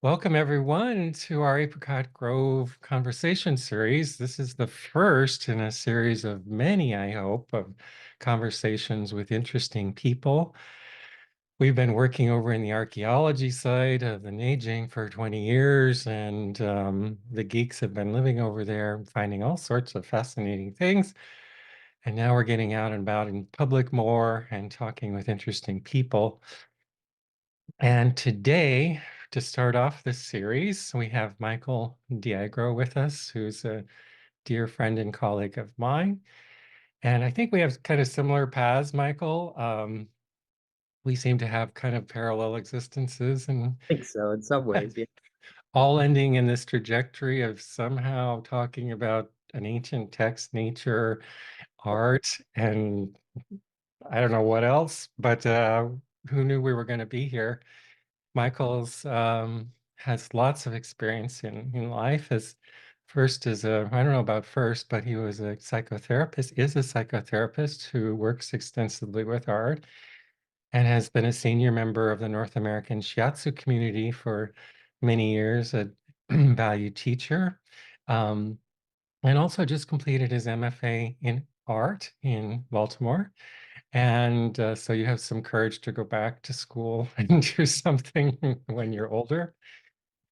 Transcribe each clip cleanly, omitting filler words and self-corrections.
Welcome, everyone, to our Apricot Grove conversation series. This is the first in a series of many, I hope, of conversations with interesting people. We've been working over in the archaeology side of the Neijing for 20 years, and the geeks have been living over there, finding all sorts of fascinating things. And now we're getting out and about in public more and talking with interesting people. And today, to start off this series, we have Michael DeAgro with us, who's a dear friend and colleague of mine. And I think we have kind of similar paths, Michael. We seem to have kind of parallel existences and Think so in some ways, yeah. all ending in this trajectory of somehow talking about an ancient text, nature, art, and I don't know what else, but who knew we were going to be here? Michael's has lots of experience in life. As first as a, I don't know about first, but he was a psychotherapist, is a psychotherapist who works extensively with art and has been a senior member of the North American Shiatsu community for many years, a valued teacher, um, and also just completed his MFA in art in Baltimore. And so you have some courage to go back to school and do something when you're older.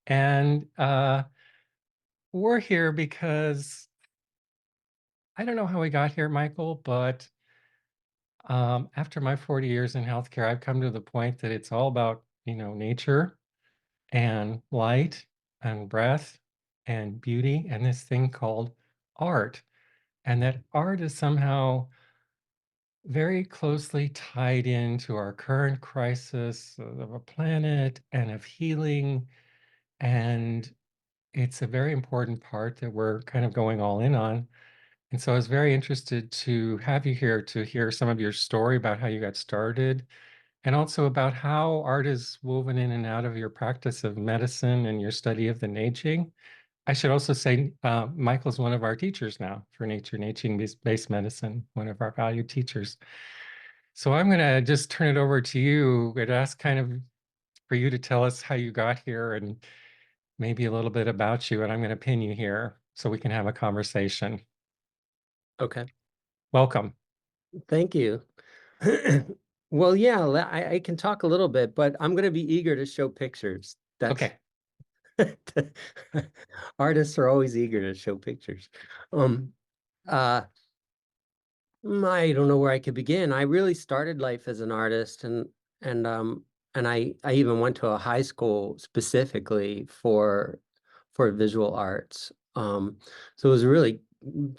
And we're here because I don't know how we got here, Michael, but after my 40 years in healthcare, I've come to the point that it's all about, nature and light and breath and beauty and this thing called art. And that art is somehow very closely tied into our current crisis of a planet and of healing. And it's a very important part that we're kind of going all in on. And so I was very interested to have you here to hear some of your story about how you got started and also about how art is woven in and out of your practice of medicine and your study of the Neijing. I should also say Michael's one of our teachers now for Neijing-based medicine, one of our valued teachers. So I'm going to just turn it over to you and ask kind of for you to tell us how you got here and maybe a little bit about you. And I'm going to pin you here so we can have a conversation. Okay. Welcome. Thank you. Well, yeah, I can talk a little bit, but I'm going to be eager to show pictures. That's Okay. artists are always eager to show pictures. Um, uh, I don't know where I could begin. I really started life as an artist and I even went to a high school specifically for visual arts. So it was really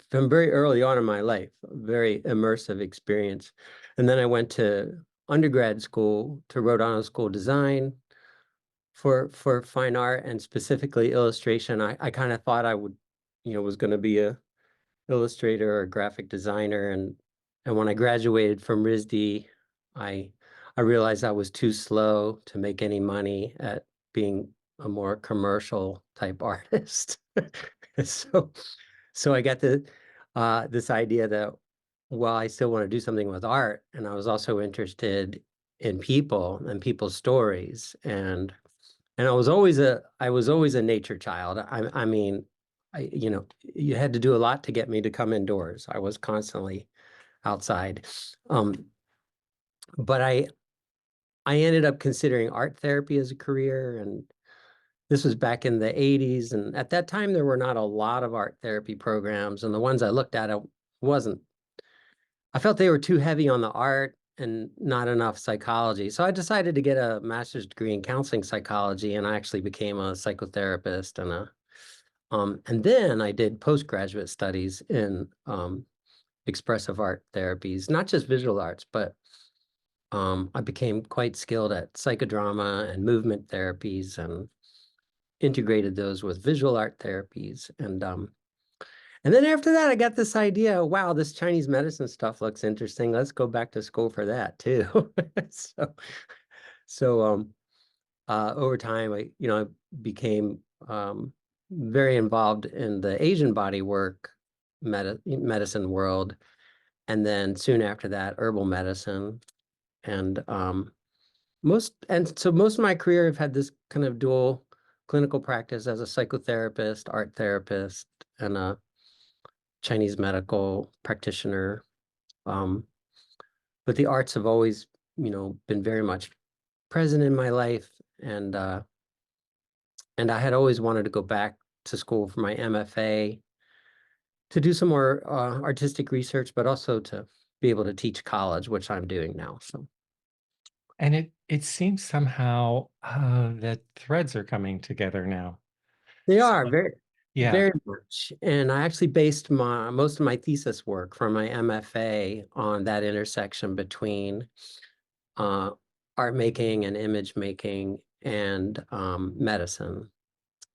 from very early on in my life, a very immersive experience. And then I went to undergrad school to Rhode Island School of Design for fine art and specifically illustration. I kind of thought I would, was going to be a illustrator or graphic designer. And when I graduated from RISD, I I realized I was too slow to make any money at being a more commercial type artist. So so I got this idea that, well, I still want to do something with art, and I was also interested in people and people's stories, and I was always a nature child. I mean, you had to do a lot to get me to come indoors. I was constantly outside. Um, but I ended up considering art therapy as a career, and this was back in the 80s. And at that time, there were not a lot of art therapy programs, and the ones I looked at, wasn't. I felt they were too heavy on the art and not enough psychology. So I decided to get a master's degree in counseling psychology, and I actually became a psychotherapist and then I did postgraduate studies in expressive art therapies, not just visual arts, but I became quite skilled at psychodrama and movement therapies and integrated those with visual art therapies. And then after that, I got this idea, wow, this Chinese medicine stuff looks interesting. Let's go back to school for that too. So, so over time, I became very involved in the Asian body work medicine world. And then soon after that, herbal medicine. And so most of my career, I've had this kind of dual clinical practice as a psychotherapist, art therapist, and a Chinese medical practitioner. Um, but the arts have always, been very much present in my life, and I had always wanted to go back to school for my MFA to do some more artistic research, but also to be able to teach college, which I'm doing now. So And it seems somehow that threads are coming together now. they So are very, yeah, very much. And I actually based most of my thesis work for my MFA on that intersection between uh, art making and image making and medicine.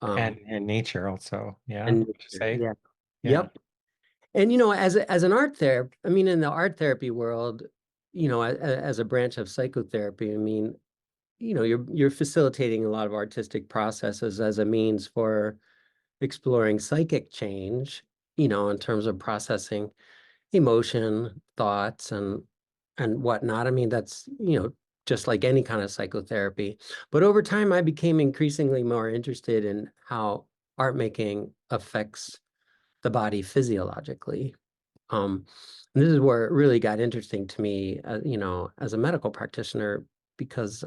Um, and nature also. Yeah, and would you say? yeah, Yeah. yep. And as an art therapist, I mean, in the art therapy world, as a branch of psychotherapy, I mean, you're facilitating a lot of artistic processes as a means for exploring psychic change, in terms of processing emotion, thoughts, and whatnot. I mean, that's, just like any kind of psychotherapy. But over time, I became increasingly more interested in how art making affects the body physiologically. Um, and this is where it really got interesting to me, as a medical practitioner, because,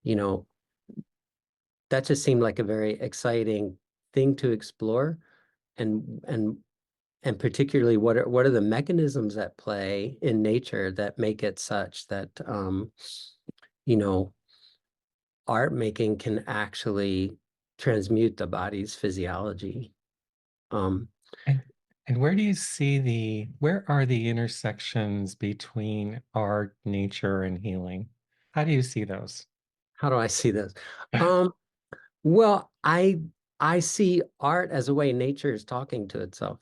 you know, that just seemed like a very exciting thing to explore, and and particularly what are the mechanisms at play in nature that make it such that, you know, art making can actually transmute the body's physiology. Um, And and where do you see where are the intersections between art, nature, and healing? How do you see those? how do I see this? Um, well, I see art as a way nature is talking to itself.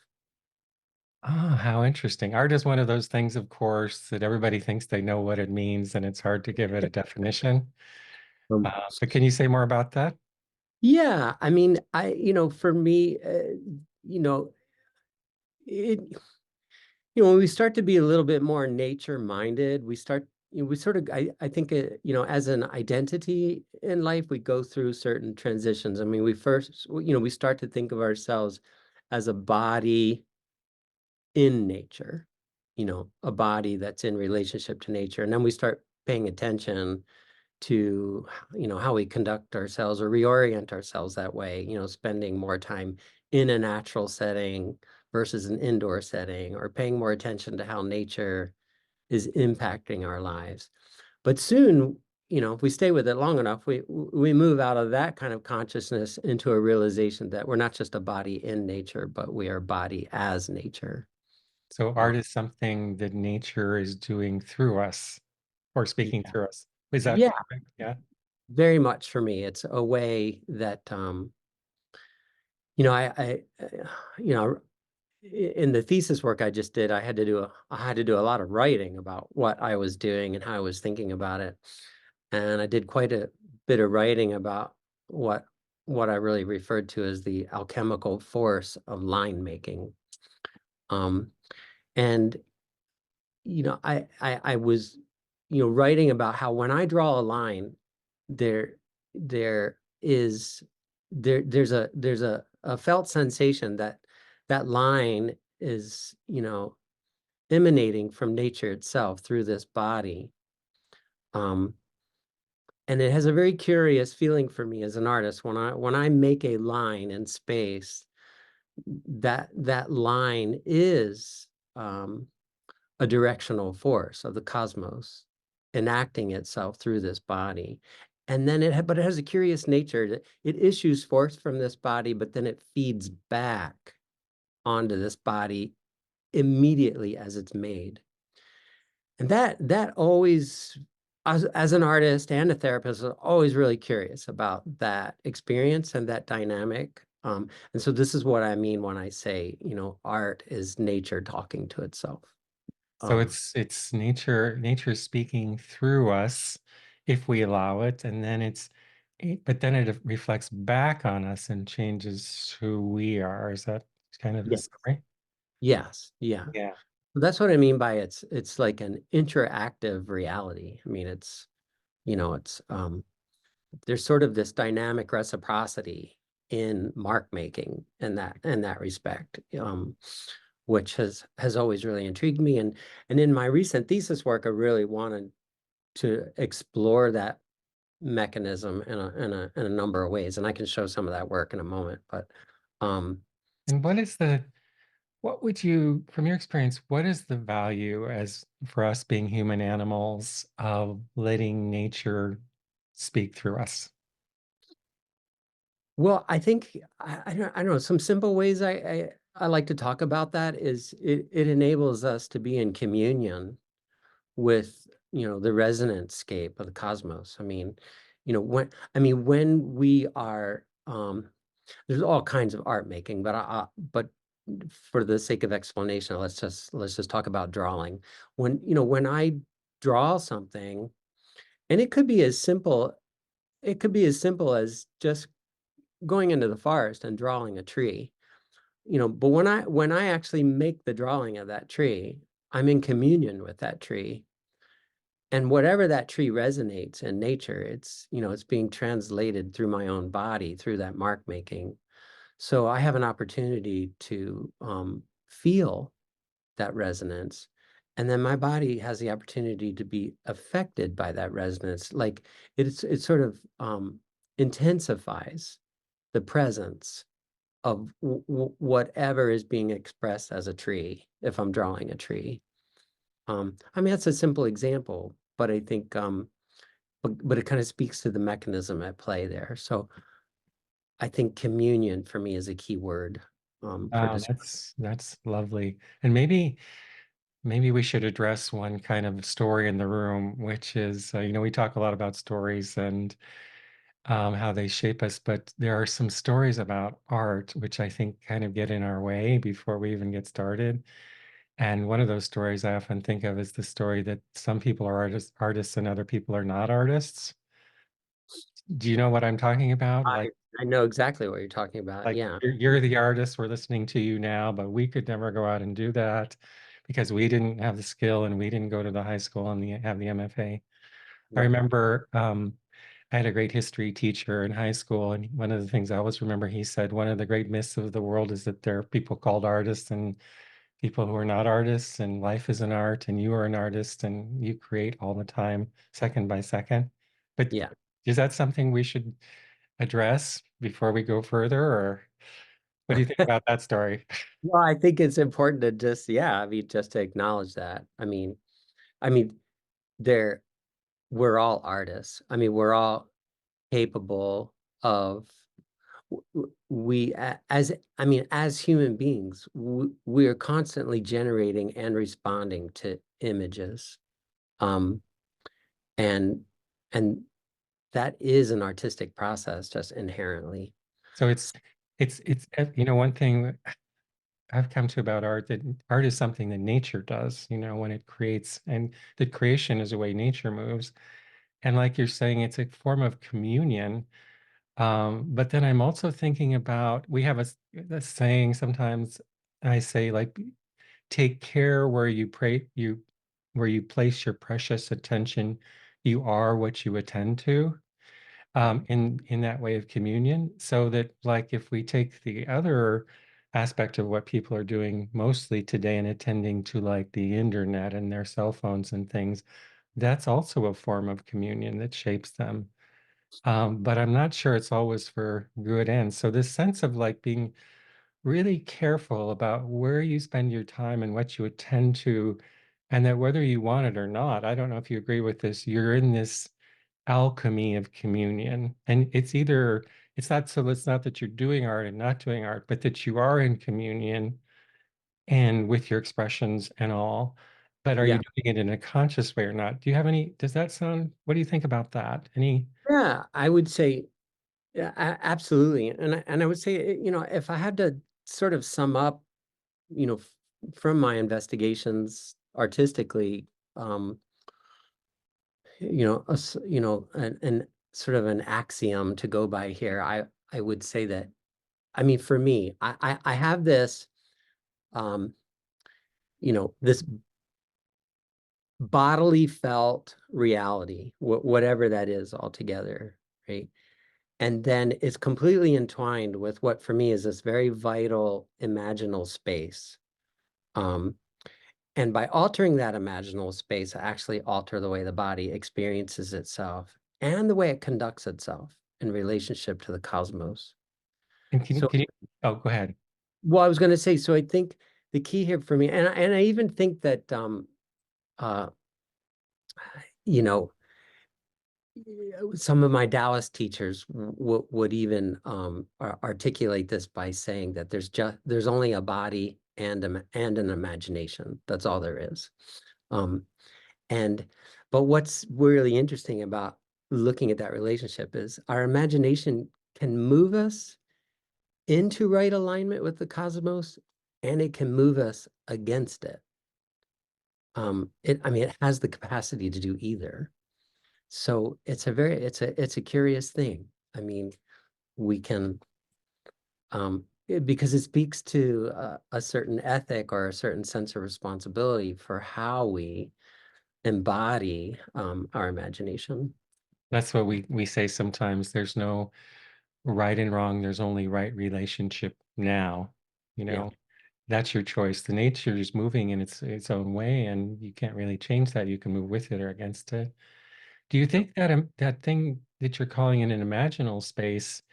Ah, how interesting. Art is one of those things, of course, that everybody thinks they know what it means, and it's hard to give it a definition. Um, But can you say more about that? yeah, I mean, for me, you know, it, when we start to be a little bit more nature minded, we sort of, I think, as an identity in life, we go through certain transitions. I mean, we start to think of ourselves as a body in nature, a body that's in relationship to nature. And then we start paying attention to, how we conduct ourselves or reorient ourselves that way, spending more time in a natural setting versus an indoor setting, or paying more attention to how nature is impacting our lives. But soon, if we stay with it long enough, we move out of that kind of consciousness into a realization that we're not just a body in nature, but we are body as nature. So Uh, art is something that nature is doing through us or speaking yeah. through us. Is that Yeah, correct? Yeah. very much for me. It's a way that, you know, in the thesis work I just did, I had to do a lot of writing about what I was doing and how I was thinking about it. And I did quite a bit of writing about what what I really referred to as the alchemical force of line making. Um, and I was, writing about how when I draw a line, there there is there's a felt sensation that that line is, emanating from nature itself through this body. Um, and it has a very curious feeling for me as an artist when I make a line in space, that line is, a directional force of the cosmos enacting itself through this body. And then but it has a curious nature that it issues forth from this body, but then it feeds back onto this body immediately as it's made. And that always, as an artist and a therapist, is always really curious about that experience and that dynamic. And so this is what I mean when I say, art is nature talking to itself. So Um, it's nature speaking through us if we allow it, and then but then it reflects back on us and changes who we are. Is that kind of the yeah. summary? Yes, yeah. Yeah. That's what I mean by it's like an interactive reality. I mean, it's there's sort of this dynamic reciprocity in mark making in that respect, which has always really intrigued me. And in my recent thesis work, I really wanted to explore that mechanism in a number of ways, and I can show some of that work in a moment. But um, And what would you, from your experience, what is the value as for us being human animals of letting nature speak through us? well, I think I don't know, some simple ways I like to talk about that is it enables us to be in communion with, the resonant scape of the cosmos. I mean, when we are there's all kinds of art making, but for the sake of explanation, let's just talk about drawing. When I draw something, and it could be as simple as just going into the forest and drawing a tree. But when I actually make the drawing of that tree, I'm in communion with that tree. And whatever that tree resonates in nature, it's being translated through my own body, through that mark making. So I have an opportunity to feel that resonance. And then my body has the opportunity to be affected by that resonance. Like it sort of intensifies the presence of whatever is being expressed as a tree, if I'm drawing a tree. I mean, that's a simple example, but I think, but it kind of speaks to the mechanism at play there. So I think communion for me is a key word for Wow, describing. that's lovely. And maybe we should address one kind of story in the room, which is, we talk a lot about stories and how they shape us, but there are some stories about art which I think kind of get in our way before we even get started. And one of those stories I often think of is the story that some people are artists and other people are not artists. Do you know what I'm talking about? I know exactly what you're talking about. Like Yeah. you're the artist, we're listening to you now, but we could never go out and do that because we didn't have the skill and we didn't go to the high school and have the MFA. I Right. remember I had a great history teacher in high school, and one of the things I always remember he said, one of the great myths of the world is that there are people called artists and people who are not artists, and life is an art, and you are an artist, and you create all the time, second by second. But Yeah. is that something we should address before we go further, or what do you think about that story? Well, I think it's important to just, yeah, I mean, just to acknowledge that. I mean, there we're all artists. I mean, we're all capable of as I mean, as human beings, we are constantly generating and responding to images. Um, and and that is an artistic process just inherently. So one thing I've come to about art, that art is something that nature does, when it creates, and that creation is the way nature moves. And like you're saying, it's a form of communion. But then I'm also thinking about, we have a saying sometimes, I say, like, take care where you place your precious attention. You are what you attend to, in that way of communion. So that, like, if we take the other aspect of what people are doing mostly today and attending to, like, the internet and their cell phones and things, that's also a form of communion that shapes them. But I'm not sure it's always for good ends. So this sense of, like, being really careful about where you spend your time and what you attend to, and that whether you want it or not, I don't know if you agree with this, you're in this alchemy of communion. And it's not that you're doing art and not doing art, but that you are in communion and with your expressions and all. But are you Yeah. doing it in a conscious way or not? Does that sound, what do you think about that? Any? Yeah, I would say, yeah, absolutely. And I would say, if I had to sort of sum up, from my investigations artistically, um, an sort of an axiom to go by here, I would say that, I mean, for me, I have this, um, this bodily felt reality, whatever that is altogether. right? And then it's completely entwined with what for me is this very vital imaginal space. Um, and by altering that imaginal space, I actually alter the way the body experiences itself and the way it conducts itself in relationship to the cosmos. And So, can you, oh, go ahead. well, I was going to say, so I think the key here for me, and I even think that, uh, you know, some of my Taoist teachers would even articulate this by saying that there's only a body and an imagination. That's all there is. Um, and but what's really interesting about looking at that relationship is our imagination can move us into right alignment with the cosmos, and it can move us against it. I mean, it has the capacity to do either. So it's a curious thing. I mean, we can because it speaks to a certain ethic or a certain sense of responsibility for how we embody our imagination. That's what we say sometimes. There's no right and wrong. There's only right relationship now. You Yeah. know, that's your choice. The nature is moving in its own way, and you can't really change that. You can move with it or against it. Do you Yep. think that that thing that you're calling an imaginal space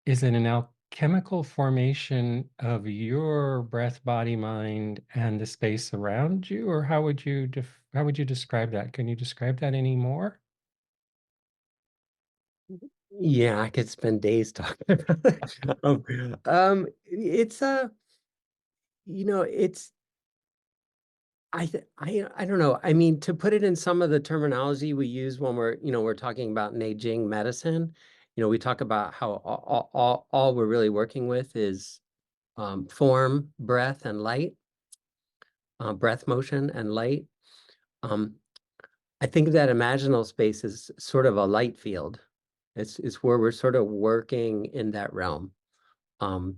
is it an alchemical formation of your breath, body, mind, and the space around you, or how would you describe that? Can you describe that any more? Yeah, I could spend days talking about it. It's it's I don't know. I mean, to put it in some of the terminology we use when we're talking about Neijing medicine, we talk about how all we're really working with is form, breath, and light, breath motion and light. Um, I think that imaginal space is sort of a light field. It's where we're sort of working in that realm. Um,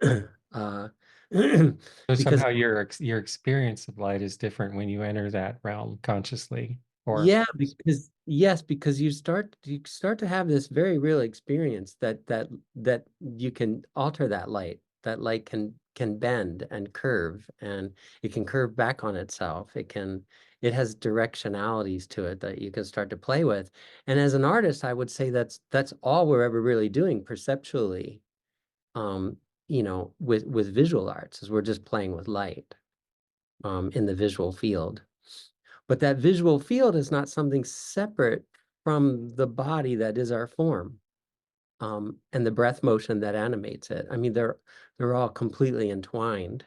Hmm. uh, So because somehow your experience of light is different when you enter that realm consciously, or Yeah, because yes, because you start to have this very real experience that you can alter that light. That light can bend and curve, and it can curve back on itself. It has directionalities to it that you can start to play with. And as an artist, I would say that's all we're ever really doing perceptually, um, with visual arts, is we're just playing with light, in the visual field. But that visual field is not something separate from the body that is our form, and the breath motion that animates it. I mean, they're all completely entwined,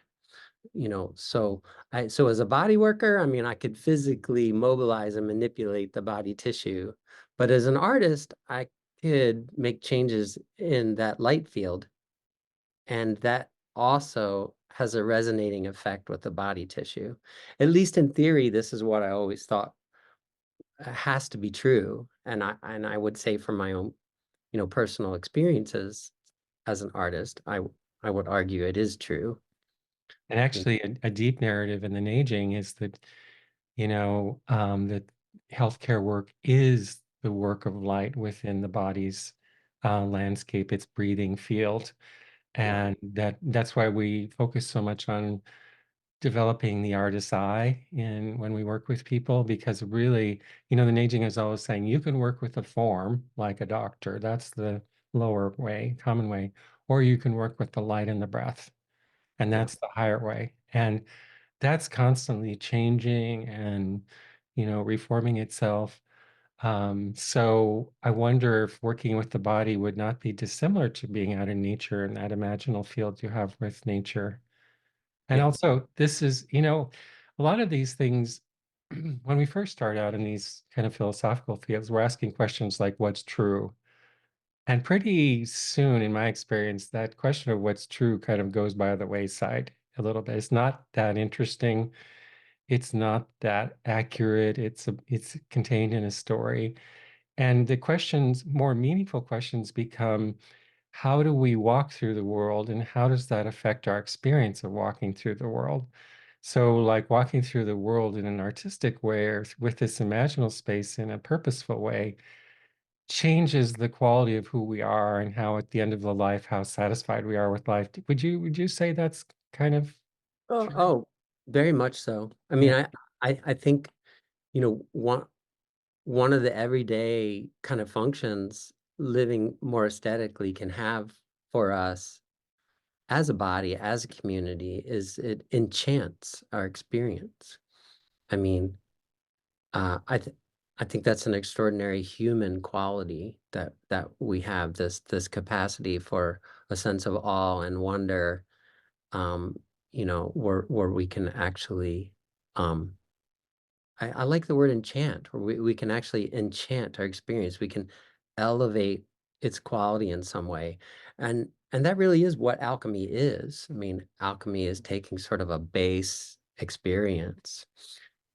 so as a body worker, I mean, I could physically mobilize and manipulate the body tissue, but as an artist, I could make changes in that light field, and that also has a resonating effect with the body tissue. At least in theory, this is what I always thought has to be true. And I would say from my own, personal experiences as an artist, I would argue it is true. and actually a deep narrative in the Neijing is that that healthcare work is the work of light within the body's landscape, its breathing field. Yeah, And that's why we focus so much on developing the artist's eye in when we work with people, because really, the Neijing is always saying you can work with a form like a doctor. That's the lower way, common way, or you can work with the light and the breath, and yeah, that's the higher way. And that's constantly changing and reforming itself. So I wonder if working with the body would not be dissimilar to being out in nature and that imaginal field you have with nature. And yeah, also, this is, a lot of these things, when we first start out in these kind of philosophical fields, we're asking questions like, what's true? And pretty soon, in my experience, that question of what's true kind of goes by the wayside a little bit. It's not that interesting. It's not that accurate. It's contained in a story. And the questions, more meaningful questions become, how do we walk through the world and how does that affect our experience of walking through the world? So, like walking through the world in an artistic way or with this imaginal space in a purposeful way, changes the quality of who we are and how at the end of the life, how satisfied we are with life. Would you say that's kind of Oh, true? oh, very much so. I mean, Yeah. I think, one of the everyday kind of functions living more aesthetically can have for us as a body, as a community, is it enchants our experience. I mean, uh, I th I think that's an extraordinary human quality that we have, this capacity for a sense of awe and wonder, um, where we can actually, um, I like the word enchant, where we can actually enchant our experience. We can elevate its quality in some way. And that really is what alchemy is. I mean, alchemy is taking sort of a base experience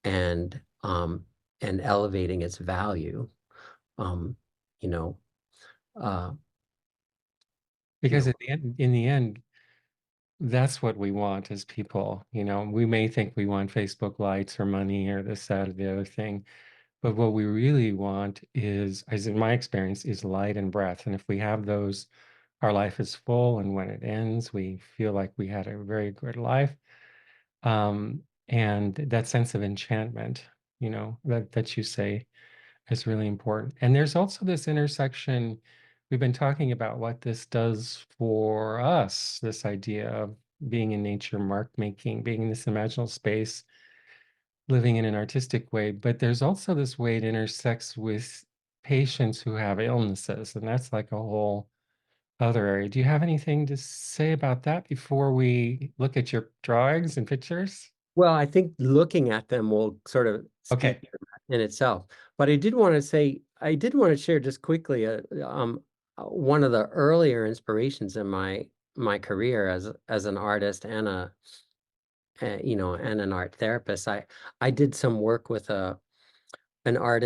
and and elevating its value. Um, you know, uh, you Because know, in the end, that's what we want as people. We may think we want Facebook likes or money or this, that, or the other thing, but what we really want is, as in my experience, is light and breath. And if we have those, our life is full, and when it ends, we feel like we had a very good life. And that sense of enchantment, that you say is really important. And there's also this intersection. We've been talking about what this does for us, this idea of being in nature, mark making, being in this imaginal space, living in an artistic way. But there's also this way it intersects with patients who have illnesses, and that's like a whole other area. Do you have anything to say about that before we look at your drawings and pictures? well, I think looking at them will sort of Okay. speak to that in itself. But I did want to share just quickly, one of the earlier inspirations in my career as an artist and and an art therapist. I did some work with an art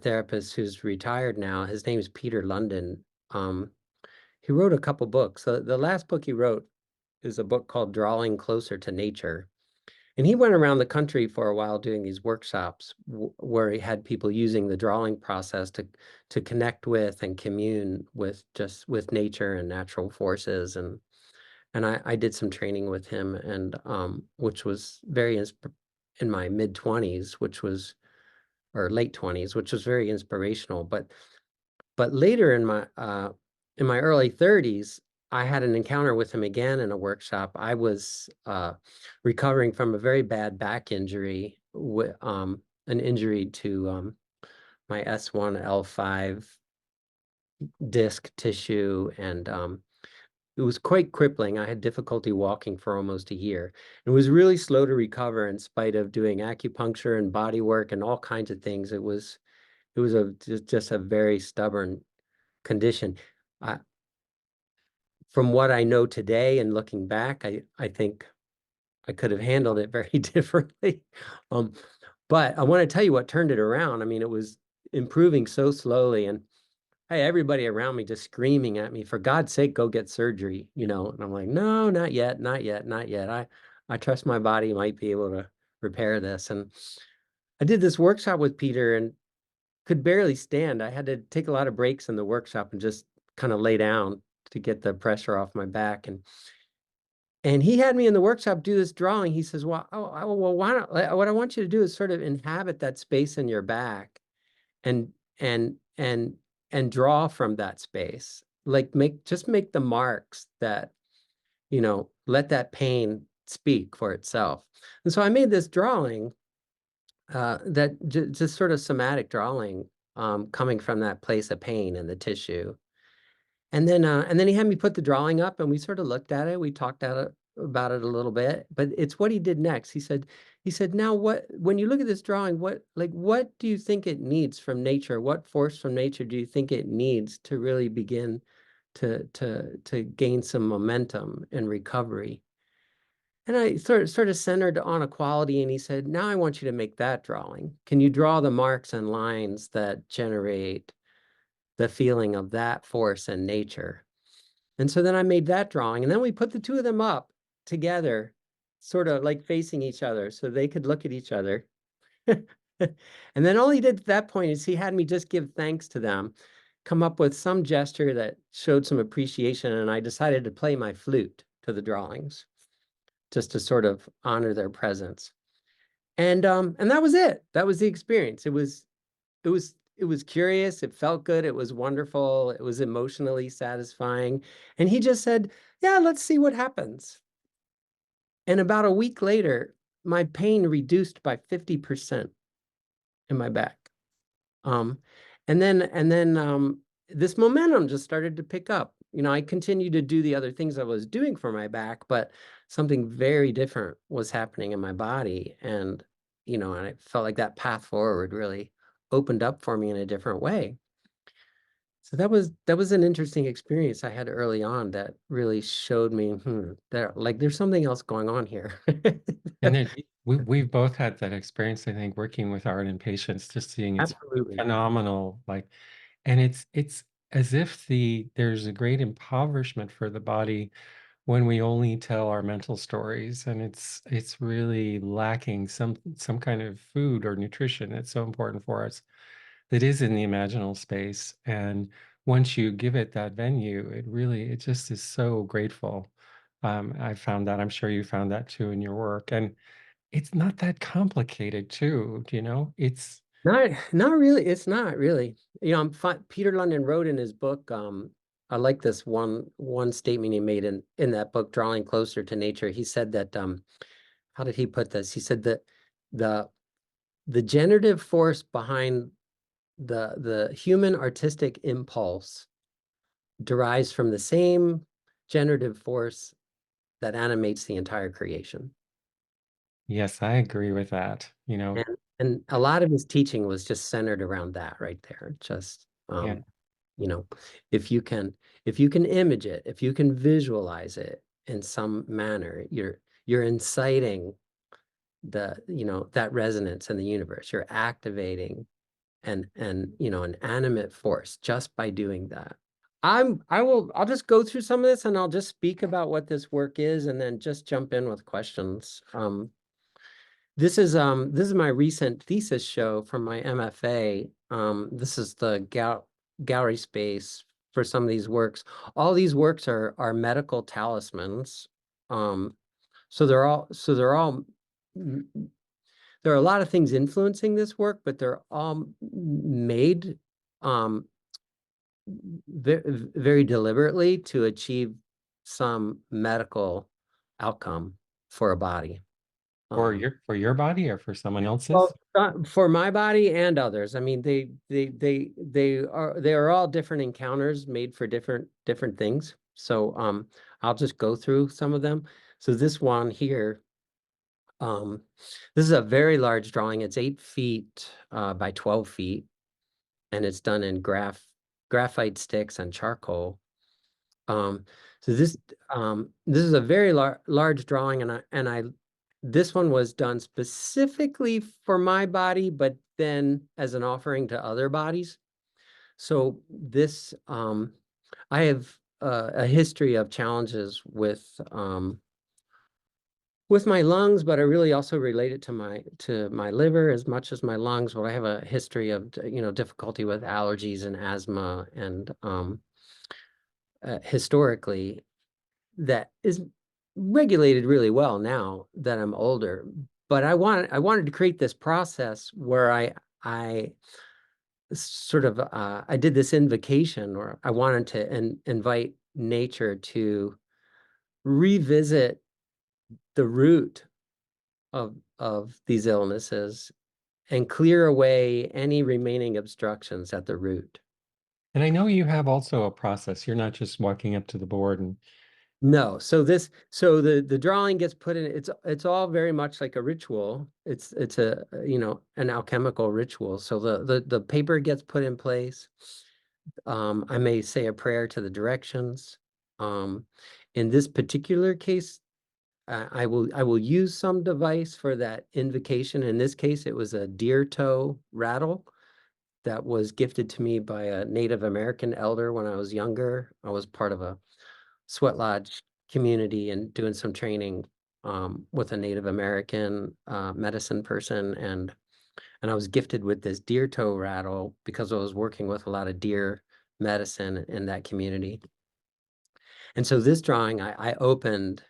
therapist who's retired now. His name is Peter London. He wrote a couple books. The last book he wrote is a book called Drawing Closer to Nature. And he went around the country for a while doing these workshops where he had people using the drawing process to connect with and commune with nature and natural forces. And I did some training with him, and which was in my mid 20s, which was or late 20s, which was very inspirational. But later in my early 30s, I had an encounter with him again in a workshop. I was recovering from a very bad back injury, an injury to my S1 L5 disc tissue, and it was quite crippling. I had difficulty walking for almost a year. It was really slow to recover in spite of doing acupuncture and body work and all kinds of things. It was just a very stubborn condition. I, from what I know today and looking back, I think I could have handled it very differently. Um, but I want to tell you what turned it around. I mean, it was improving so slowly, and hey, everybody around me just screaming at me, for God's sake, go get surgery, And I'm like, no, not yet, not yet, not yet. I trust my body might be able to repair this. And I did this workshop with Peter and could barely stand. I had to take a lot of breaks in the workshop and just kind of lay down to get the pressure off my back. And he had me in the workshop do this drawing. He says, well, well, why not? What I want you to do is sort of inhabit that space in your back and and and and draw from that space. Like make the marks that, let that pain speak for itself. And so I made this drawing that just sort of somatic drawing, coming from that place of pain in the tissue. And then he had me put the drawing up, and we sort of looked at it. We talked about it a little bit, but it's what he did next. He said, now when you look at this drawing, what do you think it needs from nature? What force from nature do you think it needs to really begin to gain some momentum and recovery? And I sort of centered on a quality, and he said, now I want you to make that drawing. Can you draw the marks and lines that generate the feeling of that force in nature? And so then I made that drawing, and then we put the two of them up together, sort of like facing each other so they could look at each other. And then all he did at that point is he had me just give thanks to them, come up with some gesture that showed some appreciation, and I decided to play my flute to the drawings just to sort of honor their presence. And that was it. That was the experience. It was curious, it felt good, it was wonderful, it was emotionally satisfying. And he just said, "Yeah, let's see what happens." And about a week later, my pain reduced by 50% in my back. Um, and then this momentum just started to pick up. I continued to do the other things I was doing for my back, but something very different was happening in my body. And I felt like that path forward really opened up for me in a different way. So that was an interesting experience I had early on that really showed me, there's something else going on here. And then we've both had that experience, I think, working with art and patients, just seeing it's Absolutely. phenomenal. Like, and it's as if there's a great impoverishment for the body when we only tell our mental stories, and it's really lacking some kind of food or nutrition that's so important for us that is in the imaginal space. And once you give it that venue, it just is so grateful. I found that, I'm sure you found that too in your work. And it's not that complicated too, it's Not really. It's not really. I'm fine. Peter London wrote in his book. I like this one statement he made in that book, Drawing Closer to Nature. He said that how did he put this? He said that the the generative force behind the human artistic impulse derives from the same generative force that animates the entire creation. yes, I agree with that, And a lot of his teaching was just centered around that right there. Just yeah. you know, if you can image it, if you can visualize it in some manner, you're inciting that resonance in the universe. You're activating an animate force just by doing that. I'll just go through some of this and I'll just speak about what this work is and then just jump in with questions. This is my recent thesis show from my MFA. This is the gallery space for some of these works. All these works are medical talismans. Um, so they're all there are a lot of things influencing this work, but they're all made um very deliberately to achieve some medical outcome for a body. For Um, your body or for someone else's? Well, for my body and others. I mean, they are all different encounters made for different things. So I'll just go through some of them. So this one here, um, this is a very large drawing. It's 8 feet by 12 feet, and it's done in graphite sticks and charcoal. Um, so this is a very large drawing, and I this one was done specifically for my body, but then as an offering to other bodies. So this I have a history of challenges with my lungs, but I really also relate it to my liver as much as my lungs. But I have a history of difficulty with allergies and asthma, and historically that is regulated really well now that I'm older. But I wanted to create this process where I sort of I did this invocation, or I wanted to invite nature to revisit the root of these illnesses and clear away any remaining obstructions at the root. And I know you have also a process. You're not just walking up to the board and No, so the drawing gets put in. It's all very much like a ritual. It's an alchemical ritual. So the paper gets put in place. I may say a prayer to the directions. Um, in this particular case, I will use some device for that invocation. In this case, it was a deer toe rattle that was gifted to me by a Native American elder when I was younger. I was part of a sweat lodge community and doing some training with a Native American medicine person, and and I was gifted with this deer toe rattle because I was working with a lot of deer medicine in that community. And so this drawing, I opened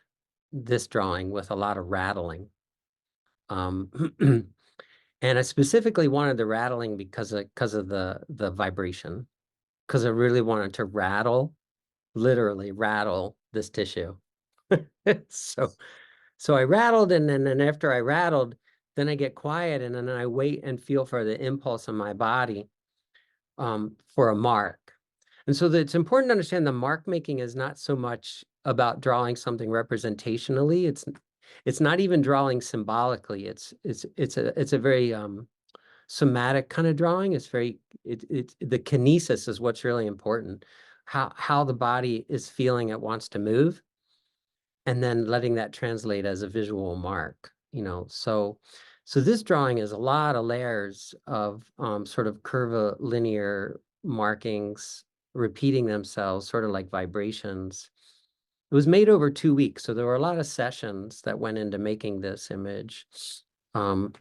this drawing with a lot of rattling. Um, and I specifically wanted the rattling because of the vibration, because I really wanted to rattle, literally rattle this tissue. So so I rattled, and then after I rattled, then I get quiet, and then I wait and feel for the impulse in my body for a mark. And so it's important to understand the mark making is not so much about drawing something representationally. It's not even drawing symbolically. It's a very somatic kind of drawing. It's the kinesis is what's really important. How the body is feeling it wants to move, and then letting that translate as a visual mark, so this drawing is a lot of layers of sort of curvilinear markings repeating themselves, sort of like vibrations. It was made over 2 weeks, so there were a lot of sessions that went into making this image. Um,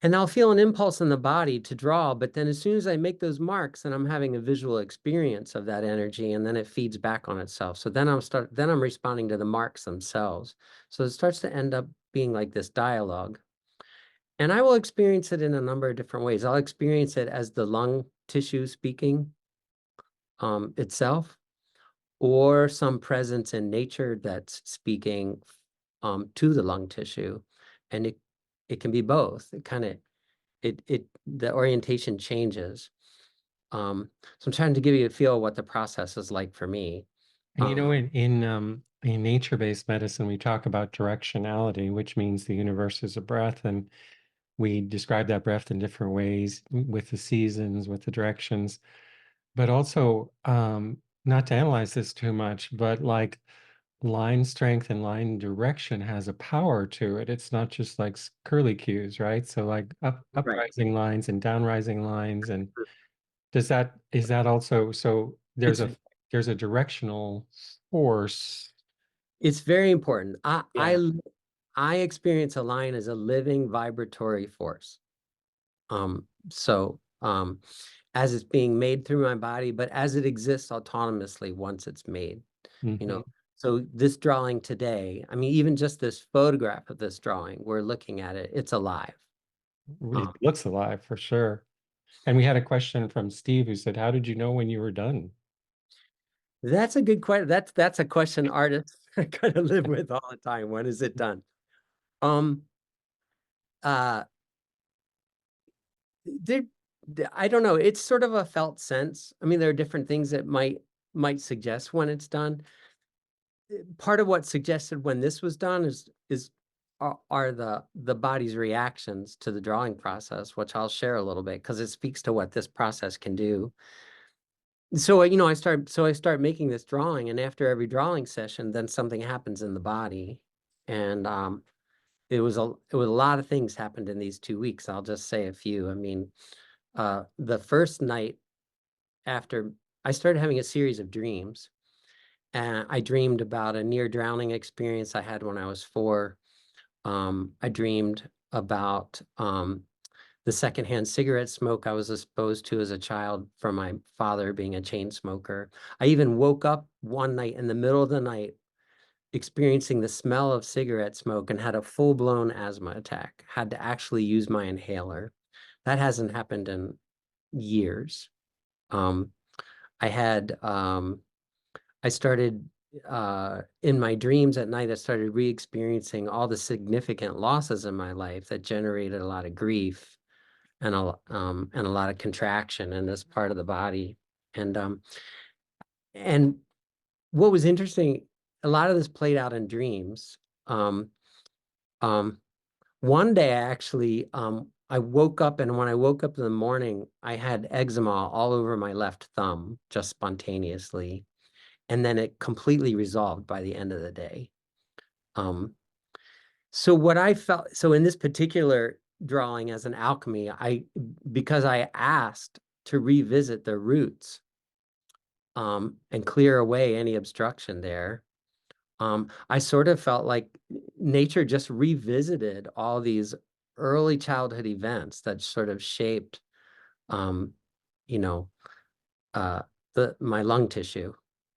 and I'll feel an impulse in the body to draw, but then as soon as I make those marks, then I'm having a visual experience of that energy, and then it feeds back on itself. So then I'm responding to the marks themselves. So it starts to end up being like this dialogue. And I will experience it in a number of different ways. I'll experience it as the lung tissue speaking itself, or some presence in nature that's speaking to the lung tissue. And it can be both. The orientation changes. So I'm trying to give you a feel of what the process is like for me. And in nature-based medicine, we talk about directionality, which means the universe is a breath, and we describe that breath in different ways with the seasons, with the directions, but also not to analyze this too much, but like line strength and line direction has a power to it. It's not just like curly cues, right? So like Right. uprising lines and downrising lines, and is that also so It's there's a directional force. it's very important. Yeah. I experience a line as a living vibratory force. So as it's being made through my body, but as it exists autonomously once it's made, you Hmm. know. So this drawing today, I mean, even just this photograph of this drawing, we're looking at it, it's alive. It Um, looks alive for sure. And we had a question from Steve who said, "How did you know when you were done?" that's a good question. That's a question artists kind of live with all the time. When is it done? Um, uh, there, I don't know. It's sort of a felt sense. I mean, there are different things that might suggest when it's done. Part of what suggested when this was done are the body's reactions to the drawing process, which I'll share a little bit because it speaks to what this process can do. So I start making this drawing, and after every drawing session, then something happens in the body, and it was a lot of things happened in these 2 weeks. I'll just say a few. I mean, the first night after I started having a series of dreams. And I dreamed about a near drowning experience I had when I was 4. I dreamed about the secondhand cigarette smoke I was exposed to as a child from my father being a chain smoker. I even woke up one night in the middle of the night experiencing the smell of cigarette smoke and had a full-blown asthma attack, had to actually use my inhaler. That hasn't happened in years. Um, I had I started in my dreams at night, I started re-experiencing all the significant losses in my life that generated a lot of grief and a lot of contraction in this part of the body. And and what was interesting, a lot of this played out in dreams. Um, um, One day I woke up, and when I woke up in the morning, I had eczema all over my left thumb just spontaneously. And then it completely resolved by the end of the day. Um, so what I felt, so in this particular drawing as an alchemy, because I asked to revisit the roots and clear away any obstruction there, I sort of felt like nature just revisited all these early childhood events that sort of shaped, um, you know, uh, my lung tissue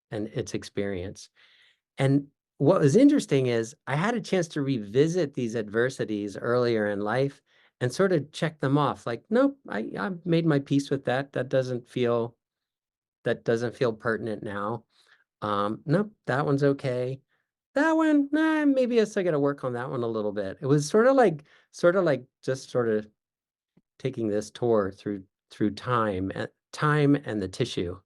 and its experience. And what was interesting is I had a chance to revisit these adversities earlier in life and sort of check them off. Like, nope, I've made my peace with that. That doesn't feel pertinent now. Nope, that one's okay. That one, nah, maybe I still got to work on that one a little bit. It was sort of like just sort of taking this tour through time and the tissue,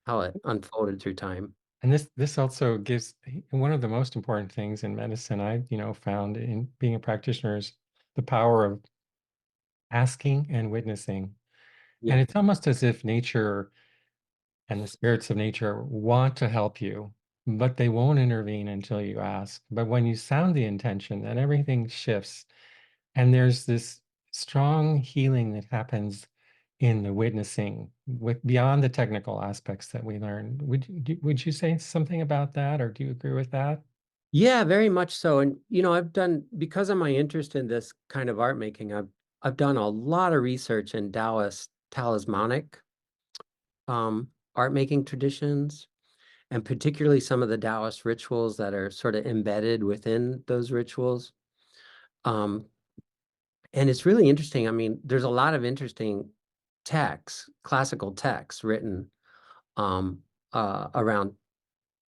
how it unfolded through time. And this also gives one of the most important things in medicine I've, found in being a practitioner is the power of asking and witnessing. Yeah. And it's almost as if nature and the spirits of nature want to help you, but they won't intervene until you ask. But when you sound the intention, then everything shifts. And there's this strong healing that happens in the witnessing with beyond the technical aspects that we learn. Would you say something about that, or do you agree with that? Yeah, very much so. And I've done because of my interest in this kind of art making, I've done a lot of research in Taoist talismanic art making traditions, and particularly some of the Taoist rituals that are sort of embedded within those rituals. Um, and it's really interesting. I mean, there's a lot of interesting texts, classical texts written um, around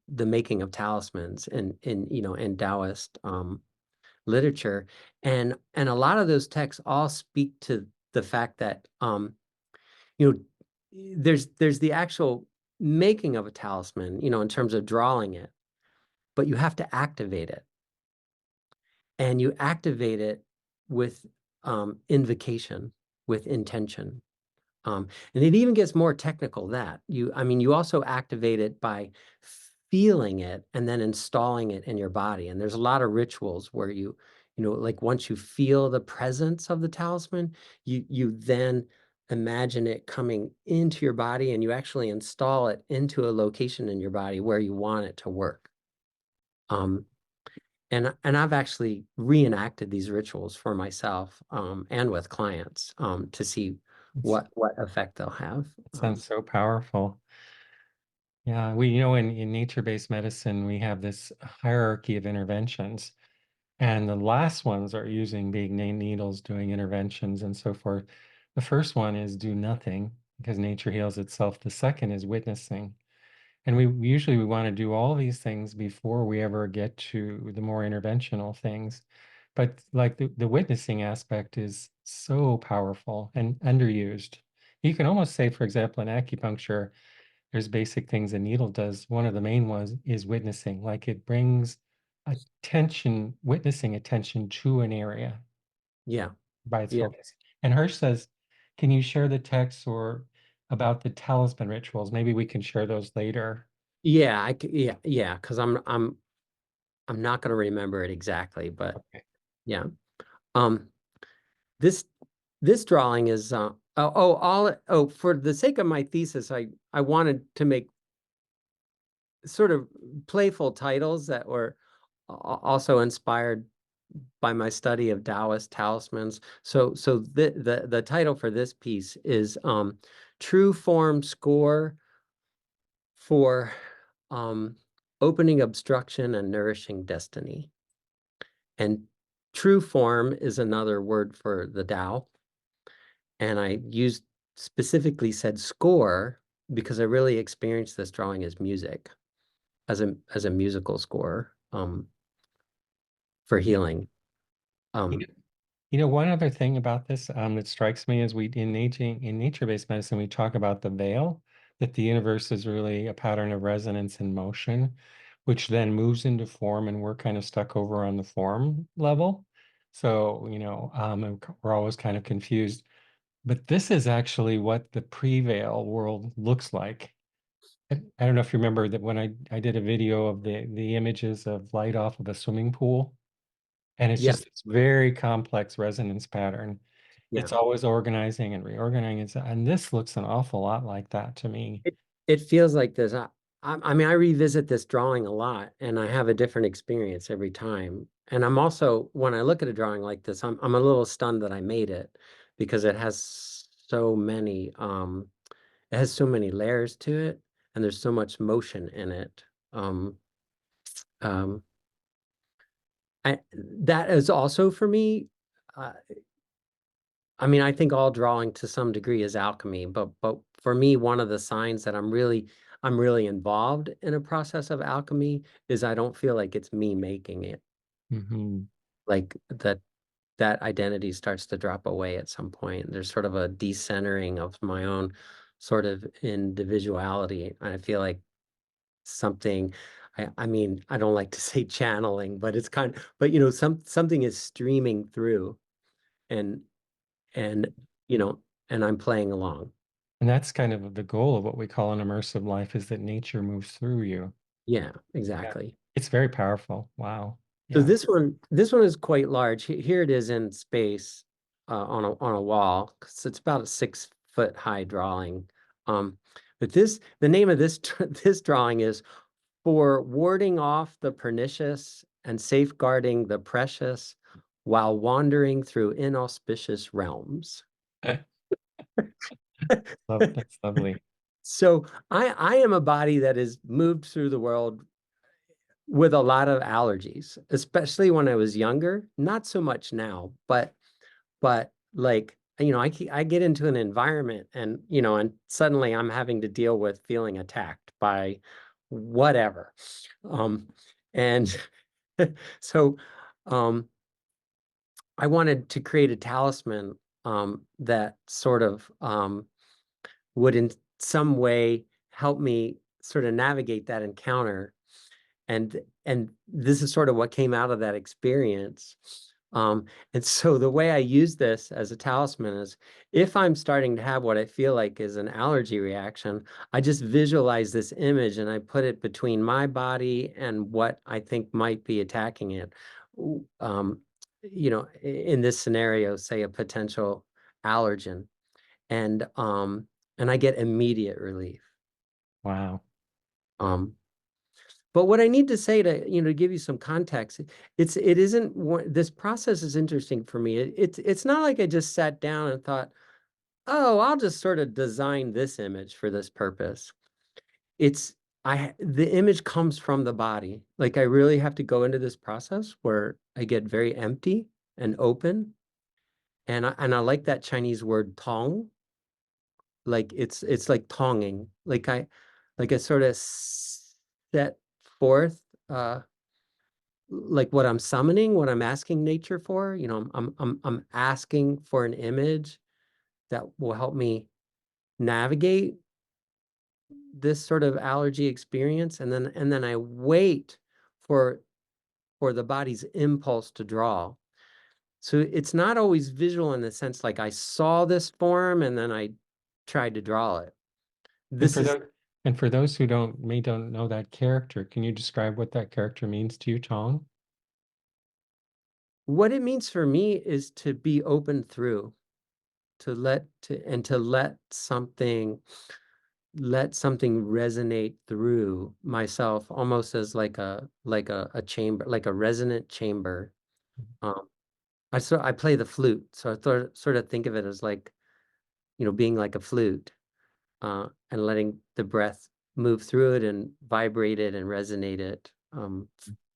the making of talismans in Taoist literature, and a lot of those texts all speak to the fact that you know there's the actual making of a talisman, in terms of drawing it, but you have to activate it, and you activate it with invocation, with intention. And it even gets more technical that I mean, you also activate it by feeling it and then installing it in your body. And there's a lot of rituals where like once you feel the presence of the talisman, you then imagine it coming into your body and you actually install it into a location in your body where you want it to work. Um, and I've actually reenacted these rituals for myself and with clients to see It's, what effect they'll have. it sounds so powerful. Yeah, in nature-based medicine, we have this hierarchy of interventions. And the last ones are using big needles, doing interventions and so forth. The first one is do nothing because nature heals itself. The second is witnessing. And we want to do all these things before we ever get to the more interventional things. But like the witnessing aspect is so powerful and underused. You can almost say, for example, in acupuncture, there's basic things a needle does. One of the main ones is witnessing, like it brings witnessing attention to an area Yeah, by its yeah, focus. And Hirsch says, can you share the text or about the talisman rituals? Maybe we can share those later. yeah. Yeah. Because I'm not going to remember it exactly, but Okay. yeah. Um, this this drawing is for the sake of my thesis, I wanted to make sort of playful titles that were also inspired by my study of Taoist talismans. So the title for this piece is True Form Score for um, Opening Obstruction and Nourishing Destiny. And true form is another word for the Tao. And I used specifically said score because I really experienced this drawing as music, as a musical score for healing. You Um, know, one other thing about this that strikes me is in nature-based medicine, we talk about the veil, that the universe is really a pattern of resonance and motion, which then moves into form, and we're kind of stuck over on the form level. So, and we're always kind of confused. But this is actually what the pre-veil world looks like. I don't know if you remember that when I did a video of the images of light off of a swimming pool. And it's yeah, just this very complex resonance pattern. yeah. It's always organizing and reorganizing. And this looks an awful lot like that to me. It feels like this. I mean, I revisit this drawing a lot, and I have a different experience every time. And I'm also, when I look at a drawing like this, I'm a little stunned that I made it because it has so many layers to it, and there's so much motion in it. Um, um, that is also for me. Uh, I mean, I think all drawing to some degree is alchemy, but for me, one of the signs that I'm really involved in a process of alchemy is I don't feel like it's me making it. Hmm. Like that identity starts to drop away at some point. There's sort of a decentering of my own sort of individuality. And I feel like something, I mean, I don't like to say channeling, but it's but something is streaming through and and you know, and I'm playing along. And that's kind of the goal of what we call an immersive life, is that nature moves through you. Yeah, Yeah. exactly. It's very powerful. Wow. So Yeah. this one is quite large. Here it is in space on a wall. 'Cause it's about a 6 foot high drawing. Um, but the name of this this drawing is "For Warding Off the Pernicious and Safeguarding the Precious While Wandering Through Inauspicious Realms." That's lovely. So I am a body that has moved through the world with a lot of allergies, especially when I was younger. Not so much now, but like I get into an environment and and suddenly I'm having to deal with feeling attacked by whatever. Um, and so um, I wanted to create a talisman that sort of would in some way help me sort of navigate that encounter and this is sort of what came out of that experience. And so the way I use this as a talisman is if I'm starting to have what I feel like is an allergy reaction, I just visualize this image and I put it between my body and what I think might be attacking it. Um, in this scenario, say a potential allergen, and I get immediate relief. Wow. Um, But what I need to say to, give you some context, it isn't this process is interesting for me. It's not like I just sat down and thought, oh, I'll just sort of design this image for this purpose. It's the image comes from the body. Like I really have to go into this process where I get very empty and open. And I like that Chinese word tong. Like it's like tonging. Like I sort of set forth like what I'm summoning, what I'm asking nature for. I'm asking for an image that will help me navigate this sort of allergy experience, and then I wait for the body's impulse to draw. So it's not always visual in the sense like I saw this form and then I tried to draw it. And This for is those and for those who don't know that character, can you describe what that character means to you, Tong? what it means for me is to be open through, to let something resonate through myself almost as like a chamber, like a resonant chamber. um I play the flute, so I sort of think of it as like being like a flute, and letting the breath move through it and vibrate it and resonate it.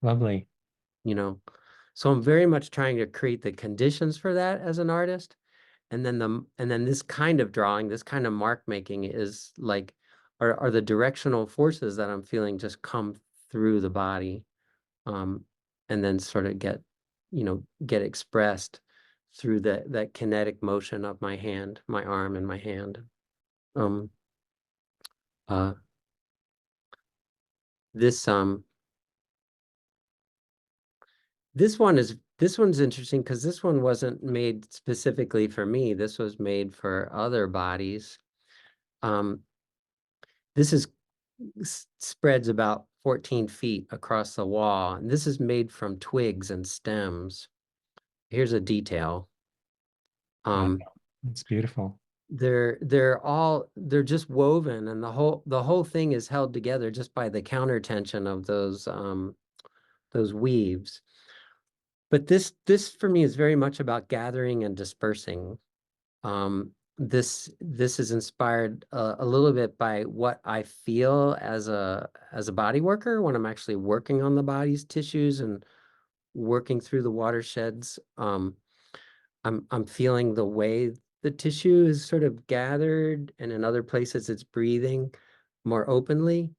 Lovely. You know so I'm very much trying to create the conditions for that as an artist. And then this kind of drawing, this kind of mark making is like are the directional forces that I'm feeling just come through the body, um, and then sort of get expressed through that kinetic motion of my hand, my arm and my hand. Um, uh, this this one's interesting because this one wasn't made specifically for me. This was made for other bodies. Um, this is spreads about 14 feet across the wall, and this is made from twigs and stems. Here's a detail. Wow. Um, It's beautiful. they're just woven, and the whole thing is held together just by the counter tension of those weaves. But this for me is very much about gathering and dispersing. This is inspired a little bit by what I feel as a body worker when I'm actually working on the body's tissues and working through the watersheds. I'm feeling the way the tissue is sort of gathered, and in other places it's breathing more openly.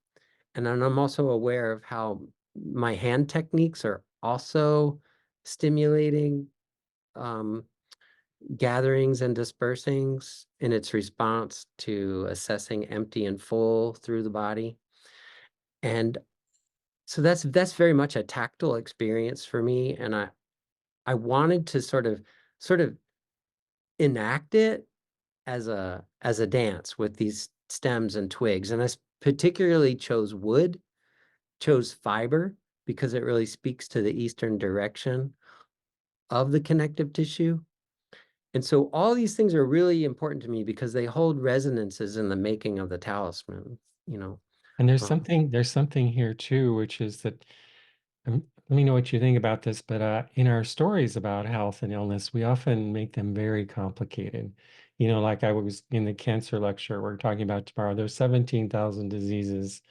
And then I'm also aware of how my hand techniques are also stimulating um, gatherings and dispersings in its response to assessing empty and full through the body. And so that's very much a tactile experience for me. And I wanted to sort of enact it as a dance with these stems and twigs. And I particularly chose fiber because it really speaks to the eastern direction of the connective tissue. And so all these things are really important to me because they hold resonances in the making of the talisman, you know. And Um, there's something here too, which is that let me know what you think about this, but in our stories about health and illness, we often make them very complicated. You know, like I was in the cancer lecture we're talking about tomorrow, there's 17,000 diseases,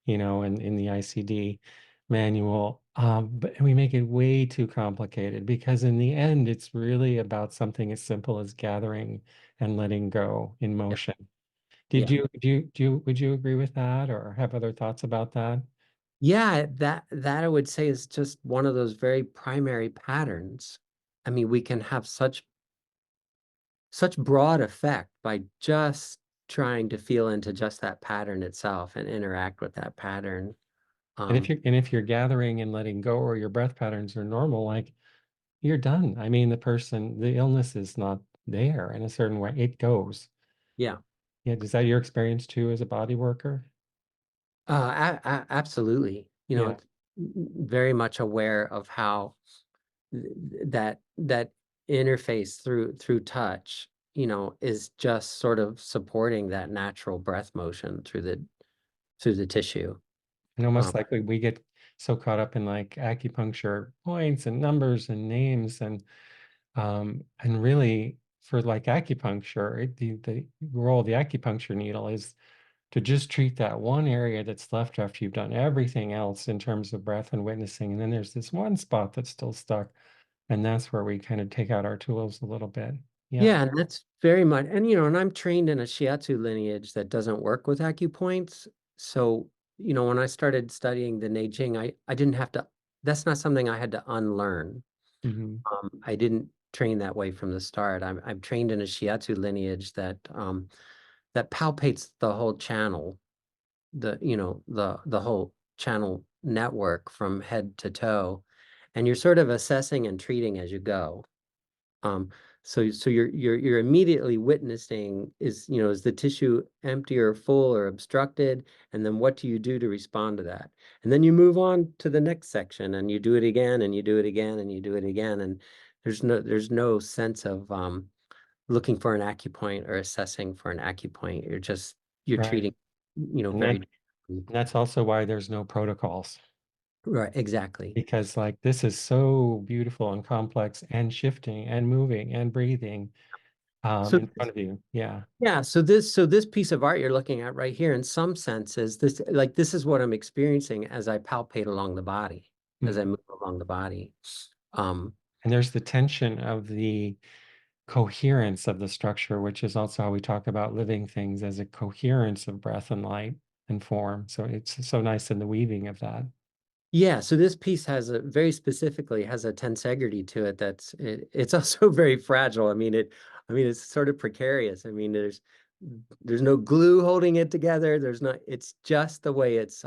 you know, in the ICD manual. But we make it way too complicated because in the end, it's really about something as simple as gathering and letting go in yeah, motion. yeah. Would you agree with that or have other thoughts about that? Yeah, that I would say is just one of those very primary patterns. I mean, we can have such broad effect by just trying to feel into just that pattern itself and interact with that pattern. Um, And if you're gathering and letting go or your breath patterns are normal, like you're done. I mean, the illness is not there in a certain way. It goes. yeah, Yeah, is that your experience too as a body worker? absolutely. You know, Yeah. it's very much aware of how that interface through touch, you know, is just sort of supporting that natural breath motion through the tissue. And Um, almost like we get so caught up in like acupuncture points and numbers and names and really for like acupuncture, the role of the acupuncture needle is to just treat that one area that's left after you've done everything else in terms of breath and witnessing. And then there's this one spot that's still stuck. And that's where we kind of take out our tools a little bit. Yeah. yeah, and that's very much, and you know, and I'm trained in a shiatsu lineage that doesn't work with acupoints. So, you know, when I started studying the Neijing, I didn't have to, that's not something I had to unlearn. Hmm. I didn't train that way from the start. I'm trained in a shiatsu lineage that palpates the whole channel, the whole channel network from head to toe, and you're sort of assessing and treating as you go. Um, so you're immediately witnessing is the tissue empty or full or obstructed, and then what do you do to respond to that? And then you move on to the next section, and you do it again, and you do it again, and you do it again, and there's no sense of looking for an acupoint or assessing for an acupoint. You're Right. treating, you know, And very that's also why there's no protocols right, exactly. because like this is so beautiful and complex and shifting and moving and breathing So in front of you. Yeah. yeah, so this piece of art you're looking at right here, in some senses, this is what I'm experiencing as I palpate along the body, as I Mhm. move along the body. Um, And there's the tension of the coherence of the structure, which is also how we talk about living things as a coherence of breath and light and form. So it's so nice in the weaving of that. yeah, so this piece very specifically has a tensegrity to it it's also very fragile. I mean it's sort of precarious. I mean there's no glue holding it together. It's just the way it's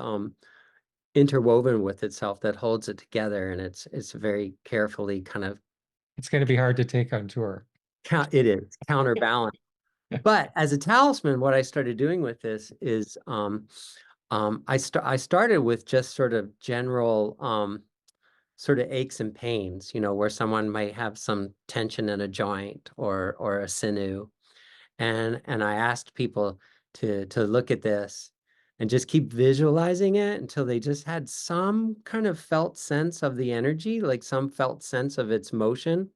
interwoven with itself that holds it together, and it's very carefully kind of It's going to be hard to take on tour. it is counterbalanced. But as a talisman, what I started doing with this is I started with just sort of general sort of aches and pains, you know, where someone might have some tension in a joint or a sinew. And I asked people to look at this and just keep visualizing it until they just had some kind of felt sense of the energy, like some felt sense of its motion.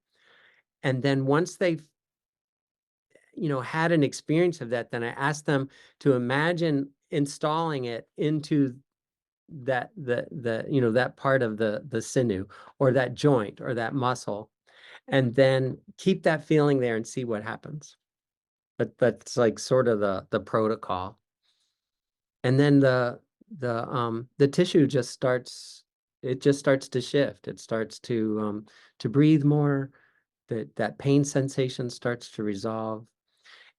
And then once they, had an experience of that, then I asked them to imagine installing it into that part of the sinew or that joint or that muscle, and then keep that feeling there and see what happens. But that's like sort of the protocol. And then the tissue just starts to shift. It starts to breathe more. That pain sensation starts to resolve.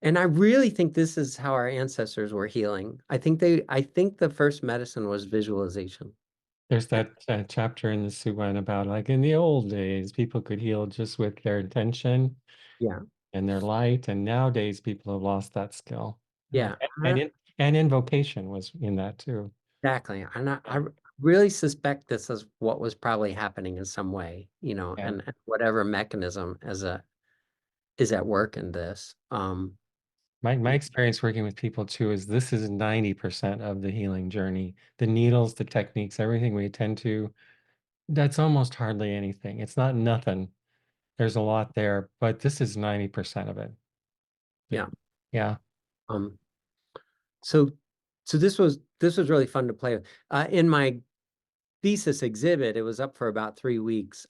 And I really think this is how our ancestors were healing. I think the first medicine was visualization. There's that chapter in the Suwan about like in the old days, people could heal just with their intention Yeah, and their light, and nowadays people have lost that skill. yeah, And invocation was in that too. exactly. And I really suspect this is what was probably happening in some way, Yeah. and whatever mechanism is at work in this. My experience working with people too is this is 90% of the healing journey. The needles, the techniques, everything we attend to, that's almost hardly anything. It's not nothing. There's a lot there, but this is 90% of it. Yeah. Yeah. Um, so this was really fun to play with. In my thesis exhibit, it was up for about 3 weeks.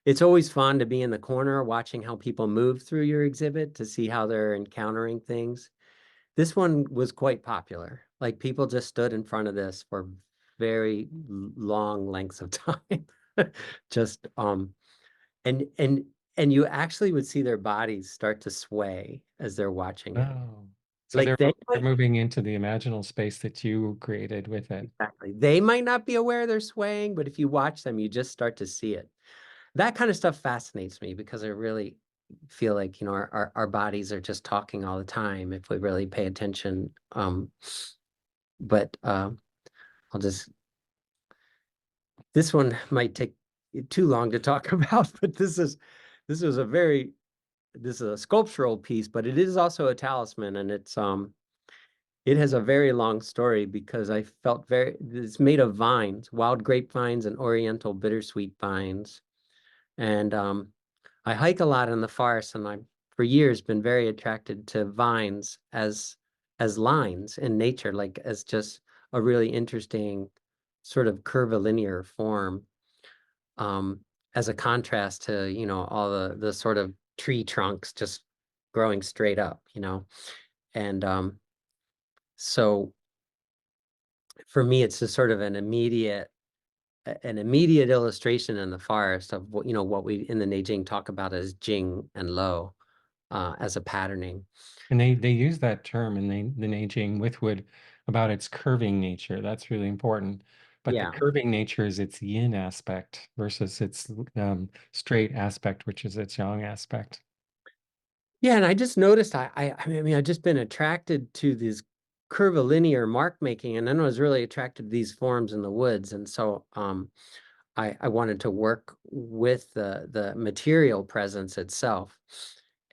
It's always fun to be in the corner watching how people move through your exhibit to see how they're encountering things. This one was quite popular. Like people just stood in front of this for very long lengths of time. Just and and and you actually would see their bodies start to sway as they're watching it. Oh. So Like they're moving into the imaginal space that you created with it. exactly. They might not be aware they're swaying, but if you watch them, you just start to see it. That kind of stuff fascinates me because I really feel like, our bodies are just talking all the time if we really pay attention. But I'll just, this one might take too long to talk about, but this is a very, this is a sculptural piece, but it is also a talisman, and it has a very long story because it's made of vines, wild grapevines and oriental bittersweet vines. And I hike a lot in the forest, and I've for years been very attracted to vines as lines in nature, like as just a really interesting sort of curvilinear form, as a contrast to, all the sort of tree trunks just growing straight up. And so for me, it's just sort of an immediate illustration in the forest of what we in the Neijing talk about as Jing and Lo, as a patterning. And they use that term in the Neijing with wood about its curving nature. That's really important. But the Yeah. curving nature is its yin aspect versus its straight aspect, which is its yang aspect. Yeah, and I just noticed I mean I've just been attracted to this curvilinear mark making, and then I was really attracted to these forms in the woods. And so I wanted to work with the material presence itself.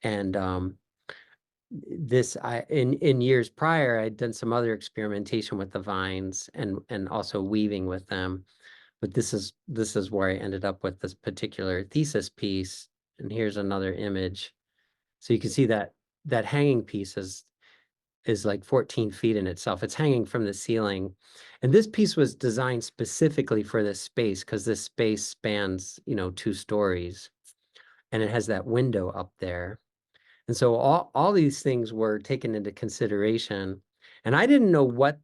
And this I in years prior I'd done some other experimentation with the vines and also weaving with them. But this is where I ended up with this particular thesis piece. And here's another image. So you can see that hanging piece is like 14 feet in itself. It's hanging from the ceiling. And this piece was designed specifically for this space because this space spans, 2 stories, and it has that window up there. And so all these things were taken into consideration. And I didn't know what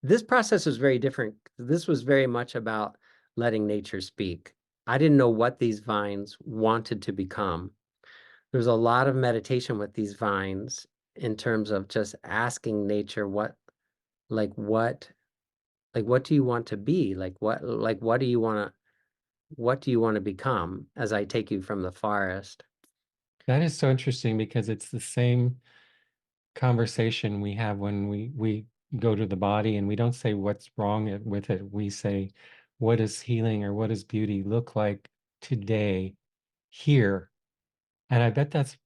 this process was very different. This was very much about letting nature speak. I didn't know what these vines wanted to become. There's a lot of meditation with these vines in terms of just asking nature like what, what do you want to be? What do you want to become as I take you from the forest? That is so interesting because it's the same conversation we have when we go to the body and we don't say what's wrong with it. We say, what does healing or what does beauty look like today, here? And I bet that's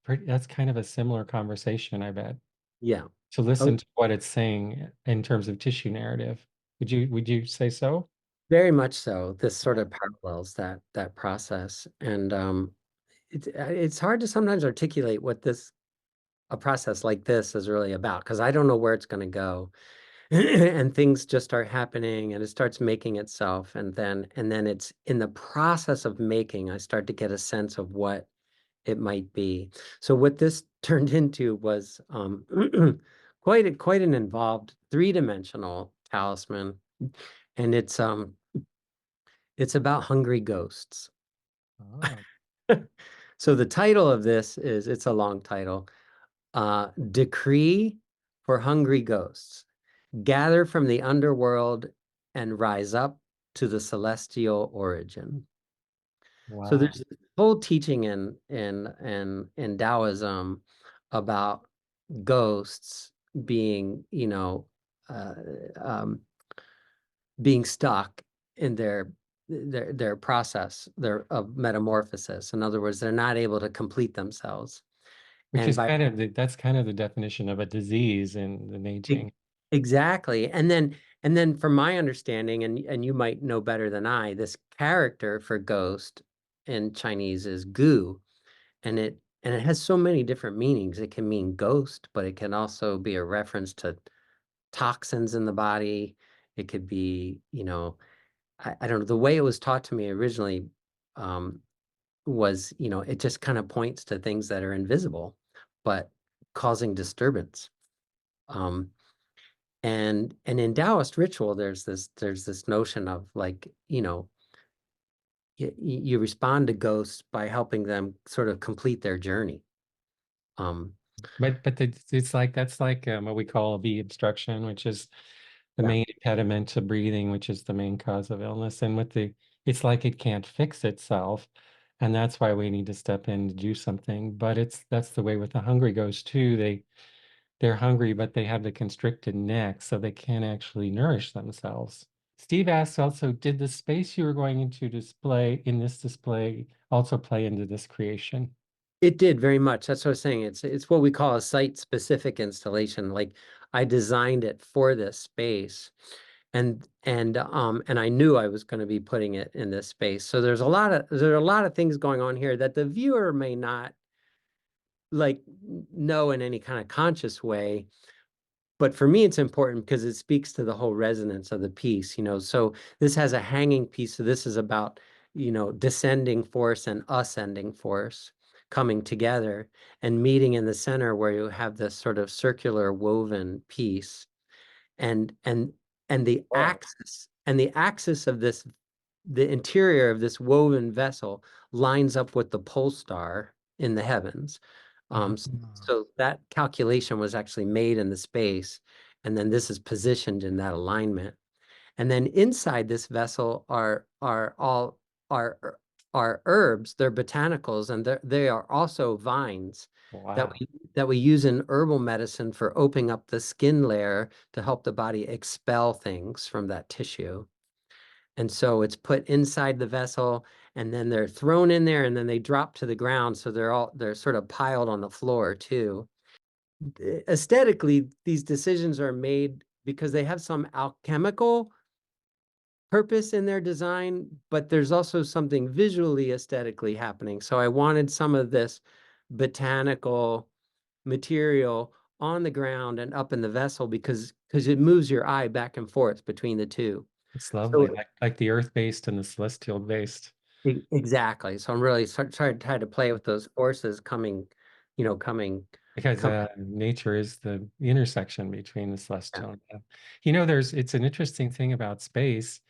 kind of a similar conversation, I bet. Yeah. to Oh, listen to what it's saying in terms of tissue narrative. Would you say so? very much so. This sort Yeah. of parallels that process. And it's hard to sometimes articulate what this a process like this is really about because I don't know where it's going to go. And things just start happening and it starts making itself and then it's in the process of making I start to get a sense of what it might be. So what this turned into was quite an involved three-dimensional talisman, and it's about hungry ghosts. Oh, So the title of this is it's a long title. Decree for hungry ghosts. Gather from the underworld and rise up to the celestial origin. So wow. there's this whole teaching in Taoism about ghosts being, uh, um, being stuck in their process, their of metamorphosis. In other words, they're not able to complete themselves. Which And is by that's kind of the definition of a disease in the e- aging. exactly. And then from my understanding, and you might know better than I, this character for ghost in Chinese is gu. And it has so many different meanings. It can mean ghost, but it can also be a reference to toxins in the body. It could be, I don't know, the way it was taught to me originally um, was, it just kind of points to things that are invisible, but causing disturbance. Um, and in Taoist ritual, there's this notion of like, you respond to ghosts by helping them sort of complete their journey. Um, But it's like that's like what we call V obstruction, which is the yeah. main impediment to breathing, which is the main cause of illness. And it's like it can't fix itself, and that's why we need to step in to do something. But that's the way with the hungry ghosts too. They're hungry, but they have the constricted neck, so they can't actually nourish themselves. Steve asks also, did the space you were going into display in this display also play into this creation? It did very much. That's what I was saying. It's what we call a site-specific installation. Like I designed it for this space, and I knew I was going to be putting it in this space. So there are a lot of things going on here that the viewer may not like know in any kind of conscious way. But for me, it's important because it speaks to the whole resonance of the piece. So this has a hanging piece. So this is about, descending force and ascending force coming together and meeting in the center where you have this sort of circular woven piece. And and and Whoa. the axis of the interior of this woven vessel lines up with the pole star in the heavens. So that calculation was actually made in the space, and then this is positioned in that alignment. And then inside this vessel are all are are herbs, they're botanicals, and they are also vines that Wow. we that we use in herbal medicine for opening up the skin layer to help the body expel things from that tissue. And so it's put inside the vessel and then they're thrown in there and then they drop to the ground. So they're sort of piled on the floor too. Aesthetically, these decisions are made because they have some alchemical purpose in their design, but there's also something visually aesthetically happening. So I wanted some of this botanical material on the ground and up in the vessel because it moves your eye back and forth between the two. It's lovely, So like the earth-based and the celestial-based, exactly. So I'm really trying to play with those forces coming, because coming. nature is the intersection between the Yeah. celestial and it's an interesting thing about space.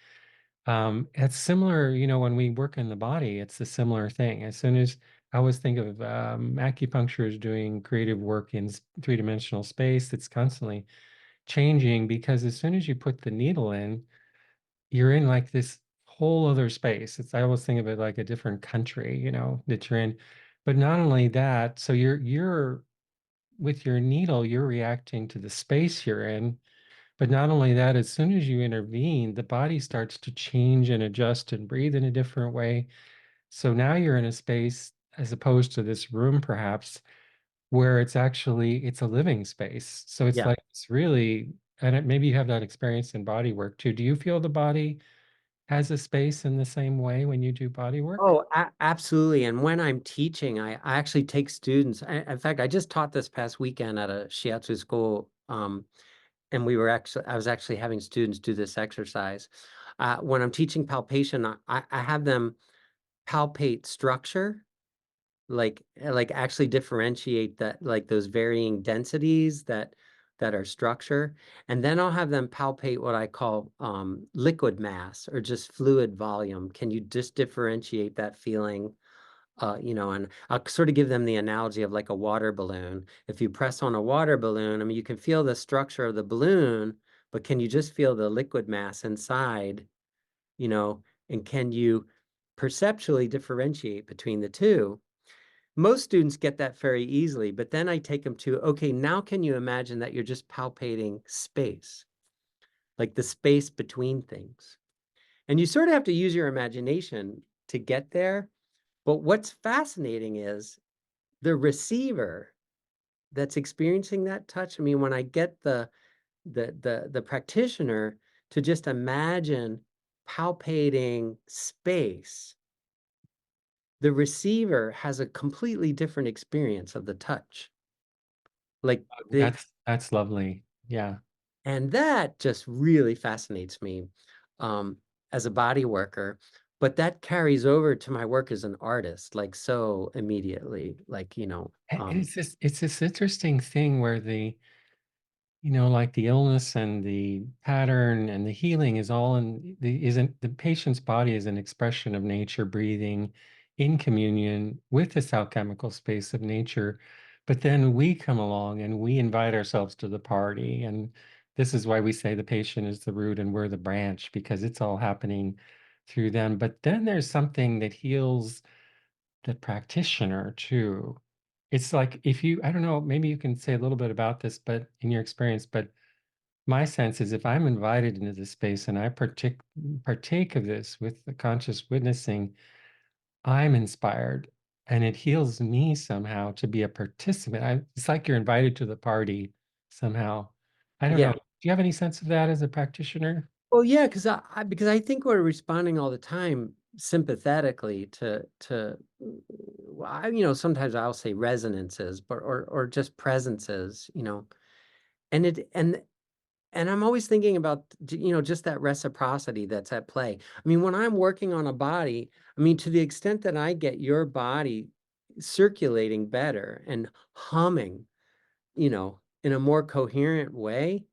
It's similar, when we work in the body, it's a similar thing. As soon as I always think of acupuncture as doing creative work in three-dimensional space, it's constantly changing because as soon as you put the needle in, you're in like this whole other space. I always think of it like a different country, that you're in. But not only that, so you're with your needle, you're reacting to the space you're in. But not only that, as soon as you intervene, the body starts to change and adjust and breathe in a different way. So now you're in a space as opposed to this room, perhaps. where it's a living space. So it's Yeah. like it's really, and maybe you have that experience in body work too. Do you feel the body has a space in the same way when you do body work? Oh, absolutely. And when I'm teaching, I actually take students. In fact, I just taught this past weekend at a shiatsu school. And I was actually having students do this exercise. When I'm teaching palpation, I have them palpate structure, like actually differentiate that, like those varying densities that are structure. And then I'll have them palpate what I call liquid mass or just fluid volume. Can you just differentiate that feeling? And I'll sort of give them the analogy of like a water balloon. If you press on a water balloon, I mean, you can feel the structure of the balloon, but can you just feel the liquid mass inside, you know, and can you perceptually differentiate between the two? Most students get that very easily, but then I take them to, okay, now can you imagine that you're just palpating space, like the space between things? And you sort of have to use your imagination to get there. But what's fascinating is the receiver that's experiencing that touch. I mean, when I get the practitioner to just imagine palpating space, the receiver has a completely different experience of the touch. Like they, That's lovely. Yeah. and that just really fascinates me um, as a body worker. But that carries over to my work as an artist, like so immediately, like, It's this interesting thing where like the illness and the pattern and the healing is all in the isn't the patient's body is an expression of nature breathing in communion with this alchemical space of nature. But then we come along and we invite ourselves to the party. And this is why we say the patient is the root and we're the branch, because it's all happening through them. But then there's something that heals the practitioner too. It's like if you, I don't know, maybe you can say a little bit about this, but in your experience, but my sense is if I'm invited into this space and I partake of this with the conscious witnessing, I'm inspired and it heals me somehow to be a participant. It's like you're invited to the party somehow. I don't know. yeah. Do you have any sense of that as a practitioner? Well, yeah, because I think we're responding all the time sympathetically to well, sometimes I'll say resonances, but or just presences, and it and I'm always thinking about just that reciprocity that's at play. I mean, when I'm working on a body, I mean, to the extent that I get your body circulating better and humming, in a more coherent way,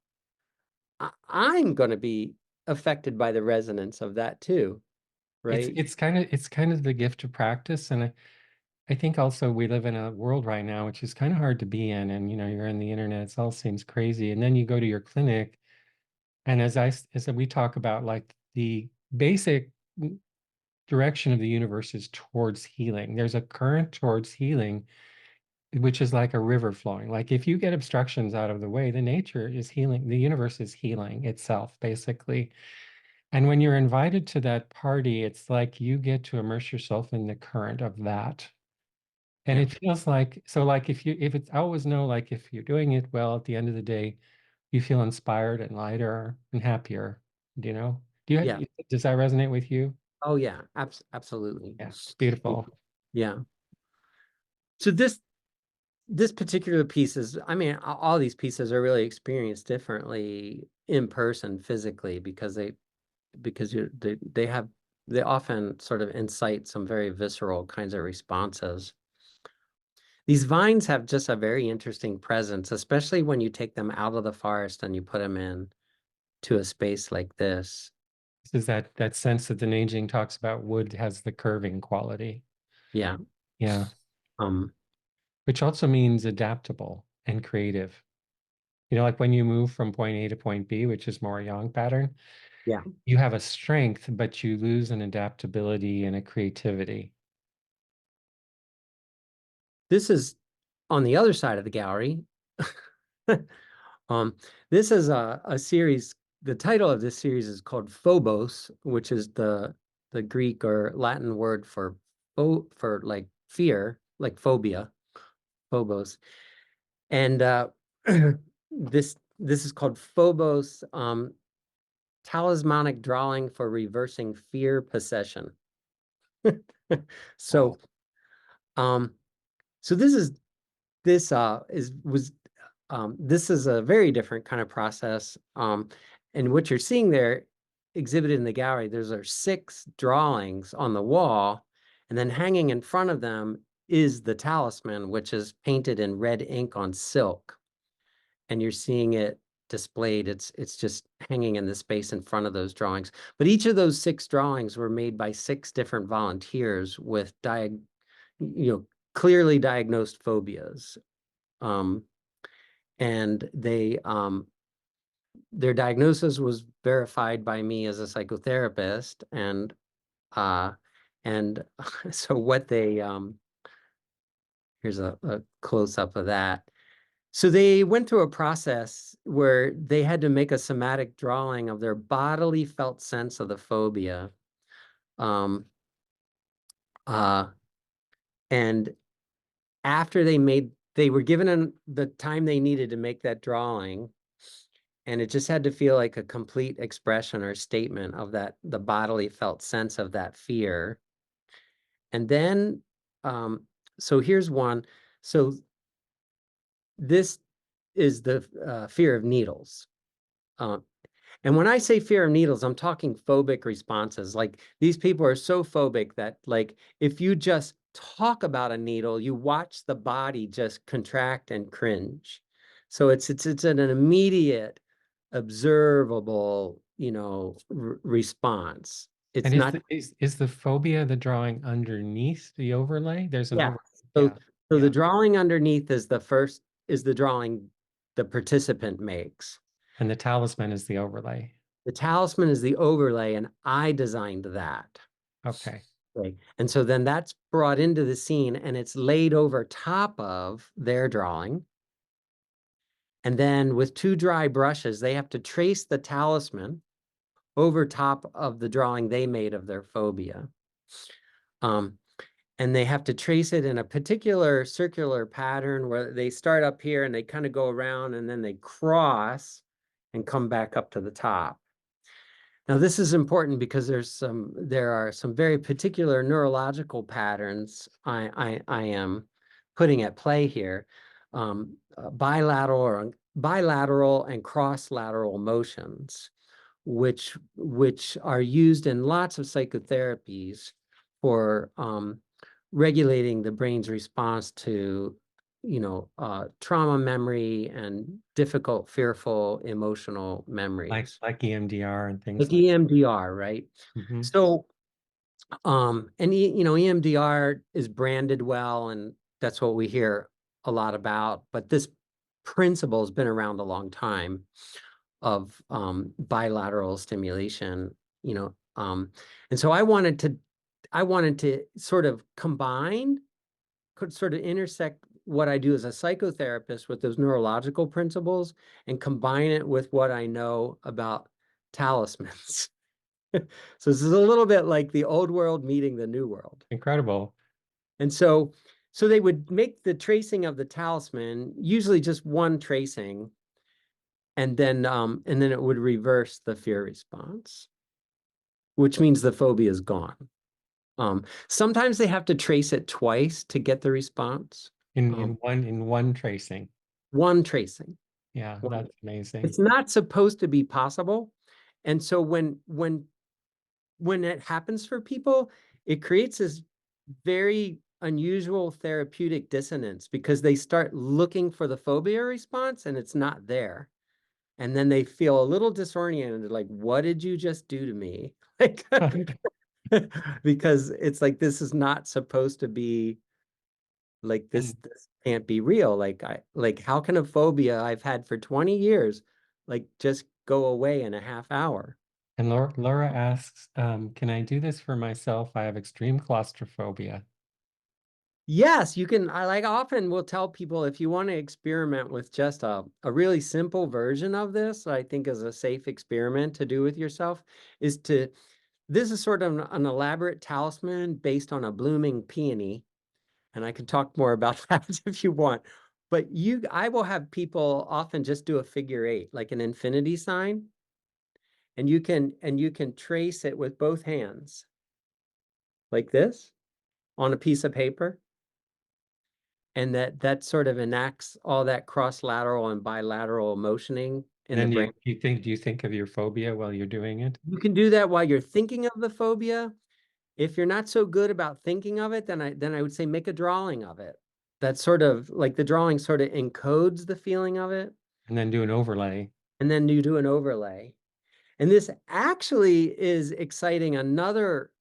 I'm going to be affected by the resonance of that too, It's right? it's kind of it's kind of the gift of practice, and I think also we live in a world right now which is kind of hard to be in, and you're in the internet, it all seems crazy, and then you go to your clinic, and as we talk about, like the basic direction of the universe is towards healing. There's a current towards healing, which is like a river flowing. Like if you get obstructions out of the way, the nature is healing, the universe is healing itself, basically. And when you're invited to that party, it's like you get to immerse yourself in the current of that. And Yeah. it feels like, so like if it's, I always know, like if you're doing it well, at the end of the day, you feel inspired and lighter and happier, do you know? Yeah. Does that resonate with you? Oh, yeah. Absolutely. Yeah, beautiful. Yeah. So this particular piece is, I mean, all these pieces are really experienced differently in person physically because they often sort of incite some very visceral kinds of responses. These vines have just a very interesting presence, especially when you take them out of the forest and you put them in to a space like this. This is that sense that the Neijing talks about wood has the curving quality. Yeah. Yeah, Um, which also means adaptable and creative. Like when you move from point A to point B, which is more a yang pattern, yeah. you have a strength, but you lose an adaptability and a creativity. This is on the other side of the gallery. Um, this is a series. The title of this series is called Phobos, which is the Greek or Latin word for like fear, like phobia, phobos. And this is called Phobos, talismanic drawing for reversing fear possession. Wow. So um so this is a very different kind of process. And what you're seeing there exhibited in the gallery, there's are 6 drawings on the wall, and then hanging in front of them is the talisman, which is painted in red ink on silk. And you're seeing it displayed. It's just hanging in the space in front of those drawings. But each of those 6 drawings were made by 6 different volunteers with clearly diagnosed phobias. Um, and their diagnosis was verified by me as a psychotherapist. And so what they here's a close-up of that. So they went through a process where they had to make a somatic drawing of their bodily felt sense of the phobia. Um, uh, and after they were given the time they needed to make that drawing, and it just had to feel like a complete expression or statement of the bodily felt sense of that fear. And then, so here's one. So this is the fear of needles. Um, And when I say fear of needles, I'm talking phobic responses. Like these people are so phobic that like if you just talk about a needle, you watch the body just contract and cringe. So it's an immediate, observable, response. And It's is not, is the phobia the drawing underneath the overlay? There's an yeah. overlay. So Yeah. so the Yeah. drawing underneath is the drawing the participant makes. And the talisman is the overlay. The talisman is the overlay, and I designed that. Okay. Okay. And so then that's brought into the scene and it's laid over top of their drawing. And then with 2 dry brushes, they have to trace the talisman over top of the drawing they made of their phobia. Um, and they have to trace it in a particular circular pattern where they start up here and they kind of go around and then they cross and come back up to the top. Now, this is important because there are some very particular neurological patterns I am putting at play here. Bilateral and cross-lateral motions, which are used in lots of psychotherapies for regulating the brain's response to trauma memory and difficult, fearful, emotional memories. Like EMDR and things Like like. EMDR, right? Mhm. So, and EMDR is branded well, and that's what we hear a lot about. But this principle has been around a long time of bilateral stimulation, and so I wanted to sort of could sort of intersect what I do as a psychotherapist with those neurological principles and combine it with what I know about talismans. So this is a little bit like the old world meeting the new world. Incredible. And so they would make the tracing of the talisman, usually just one tracing, and then it would reverse the fear response, which means the phobia is gone. Sometimes they have to trace it twice to get the response. In Um, one tracing. one tracing. Yeah, One. that's amazing. It's not supposed to be possible. And so when it happens for people, it creates this very unusual therapeutic dissonance because they start looking for the phobia response and it's not there. And then they feel a little disoriented, like, what did you just do to me? Like, because it's like, this is not supposed to be like this, And this can't be real. Like, how can a phobia I've had for 20 years, like, just go away in a half hour? and Laura asks, can I do this for myself? I have extreme claustrophobia. Yes, you can. I often will tell people if you want to experiment with just a really simple version of this, I think is a safe experiment to do with yourself, this is sort of an elaborate talisman based on a blooming peony. And I could talk more about that if you want. But I will have people often just do a figure eight, like an infinity sign, and you can trace it with both hands, like this, on a piece of paper, and that sort of enacts all that cross-lateral and bilateral motioning in And the then brain. do you think of your phobia while you're doing it? You can do that while you're thinking of the phobia. If you're not so good about thinking of it, then I would say make a drawing of it. That sort of like the drawing sort of encodes the feeling of it, And then do an overlay. and then you do an overlay. And this actually is exciting another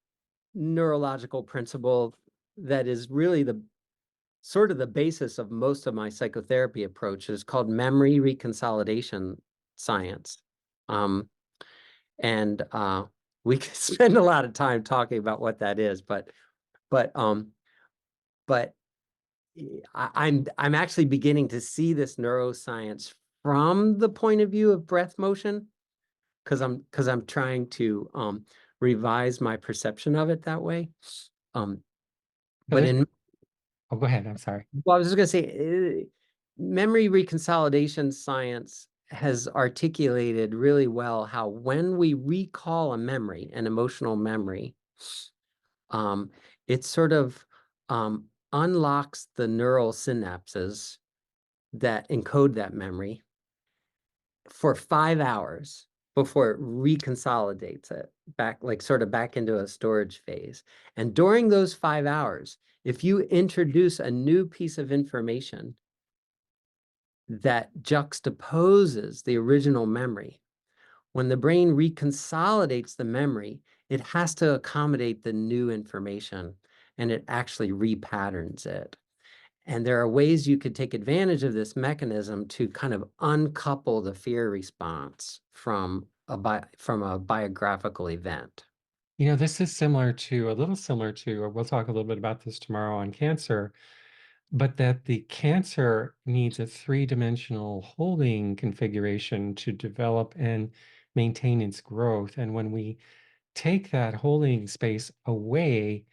neurological principle that is really the sort of the basis of most of my psychotherapy approach. Is called memory reconsolidation science. Um, and we could spend a lot of time talking about what that is, but um, but I'm actually beginning to see this neuroscience from the point of view of breath motion, because I'm trying to revise my perception of it that way. Um, So but this, in oh, go ahead. I'm sorry. Well, I was just gonna say, memory reconsolidation science has articulated really well how when we recall a memory, an emotional memory, um, it sort of unlocks the neural synapses that encode that memory for 5 hours before it reconsolidates it back, like sort of back into a storage phase. And during those 5 hours, if you introduce a new piece of information that juxtaposes the original memory, when the brain reconsolidates the memory, it has to accommodate the new information, and it actually repatterns it. And there are ways you could take advantage of this mechanism to kind of uncouple the fear response from a biographical event. You know, this is a little similar to, or we'll talk a little bit about this tomorrow on cancer, but that the cancer needs a three-dimensional holding configuration to develop and maintain its growth. And when we take that holding space away,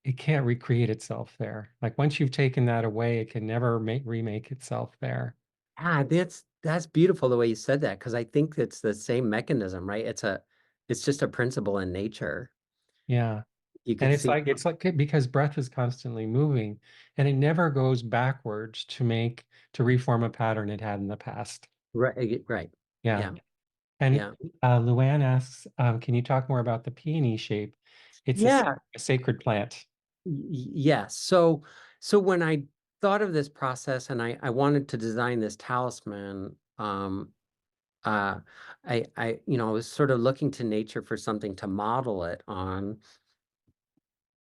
it can't recreate itself there. Like once you've taken that away, it can never remake itself there. That's beautiful the way you said that, because I think it's the same mechanism, right? It's just a principle in nature. Yeah. You And could see. it's like because breath is constantly moving and it never goes backwards to reform a pattern it had in the past. Right, right. Yeah. Yeah, And yeah. Luann asks, can you talk more about the peony shape? It's Yeah, a sacred plant. yes. So when I thought of this process and I wanted to design this talisman, uh, I was sort of looking to nature for something to model it on.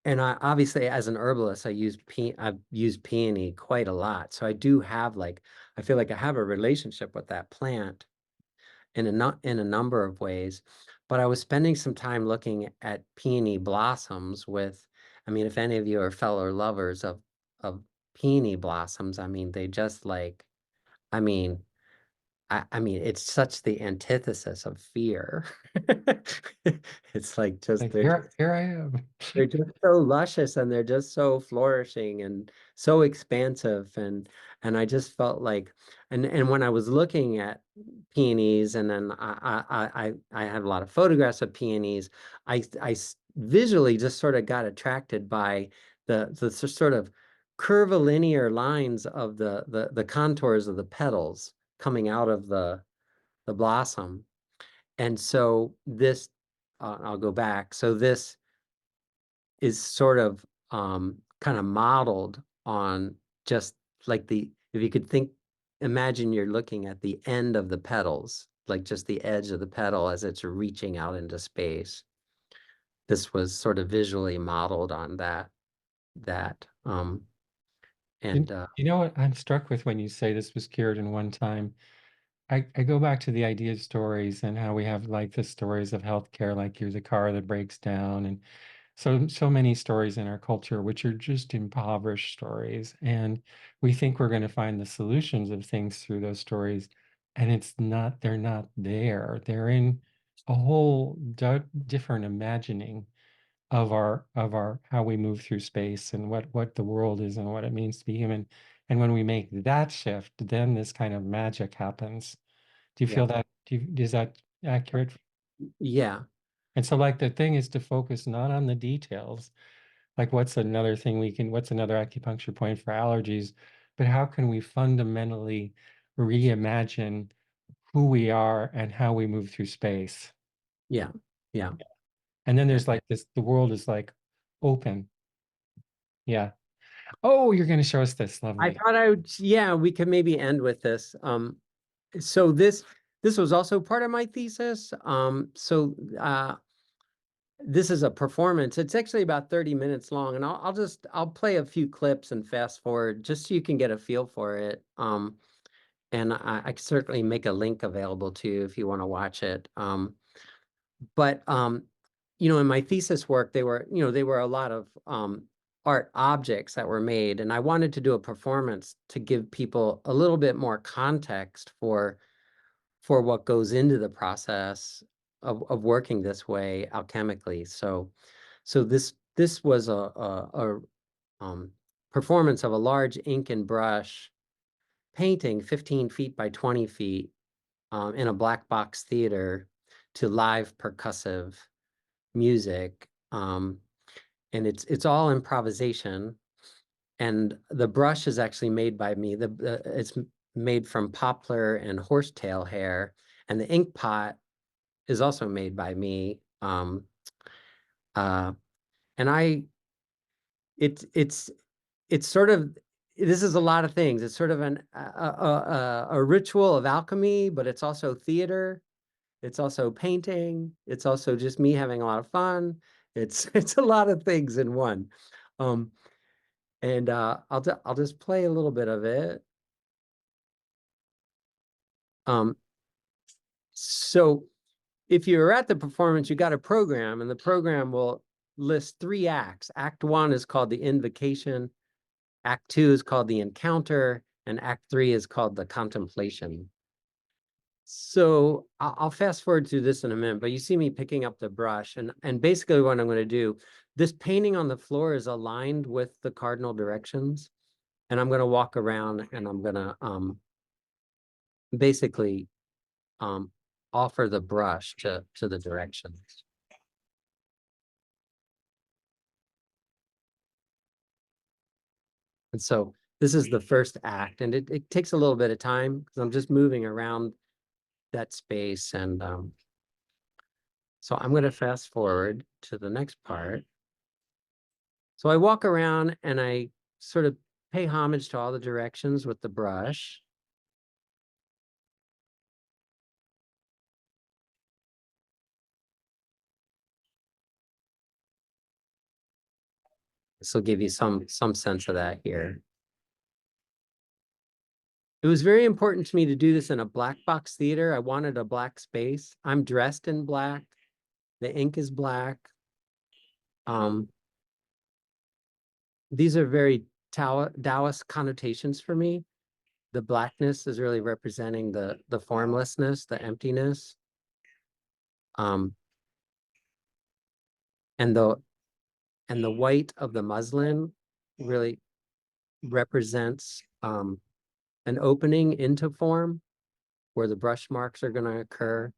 And I obviously, as an herbalist, I've used peony quite a lot. So I do have I feel like I have a relationship with that plant in a number of ways. But I was spending some time looking at peony blossoms I mean, if any of you are fellow lovers of peony blossoms, I mean, they just I mean, I mean, it's such the antithesis of fear. It's like just Like they're here I am. they're just so luscious, and they're just so flourishing and so expansive, and I just felt like, and when I was looking at peonies, and then I had a lot of photographs of peonies, visually just sort of got attracted by the sort of curvilinear lines of the contours of the petals coming out of the blossom. And so this, I'll go back. So this is sort of kind of modeled on just like if you could imagine you're looking at the end of the petals, like just the edge of the petal as it's reaching out into space. This was sort of visually modeled on that. You, And you know what I'm struck with when you say this was cured in one time? I go back to the idea of stories and how we have like the stories of healthcare, like you're the car that breaks down, and so many stories in our culture which are just impoverished stories. And we think we're going to find the solutions of things through those stories, and they're not there. They're in a whole different imagining of our how we move through space and what the world is and what it means to be human. And when we make that shift, then this kind of magic happens. Do you Yeah. feel that? Is that accurate? Yeah. And so like the thing is to focus not on the details, like what's another acupuncture point for allergies, but how can we fundamentally reimagine who we are and how we move through space? Yeah. Yeah. And then there's like this, the world is like open. Yeah. Oh, you're going to show us this. I Lovely. thought yeah, we could maybe end with this. So this was also part of my thesis. This is a performance. It's actually about 30 minutes long, and I'll play a few clips and fast forward just so you can get a feel for it. And I can certainly make a link available to you if you want to watch it. But in my thesis work, they were a lot of art objects that were made, and I wanted to do a performance to give people a little bit more context for what goes into the process of working this way alchemically. So this was a performance of a large ink and brush painting 15 feet by 20 feet in a black box theater to live percussive music. And it's all improvisation. And the brush is actually made by me. It's made from poplar and horsetail hair. And the ink pot is also made by me. Uh, and it's sort of, this is a lot of things. It's sort of a ritual of alchemy, but it's also theater. It's also painting. It's also just me having a lot of fun. It's a lot of things in one. Um, and I'll just play a little bit of it. So if you're at the performance, you got a program, and the program will list 3 acts. Act 1 is called the invocation. Act 2 is called the encounter, and Act 3 is called the contemplation. So I'll fast forward through this in a minute, but you see me picking up the brush, and basically what I'm going to do, this painting on the floor is aligned with the cardinal directions, and I'm going to walk around and I'm going to basically offer the brush to the directions. And so this is the first act, and it takes a little bit of time because I'm just moving around that space. And so I'm going to fast forward to the next part. So I walk around and I sort of pay homage to all the directions with the brush. This will give you some sense of that here. It was very important to me to do this in a black box theater. I wanted a black space. I'm dressed in black. The ink is black. These are very Taoist connotations for me. The blackness is really representing the formlessness, the emptiness. And the white of the muslin really represents an opening into form where the brush marks are going to occur.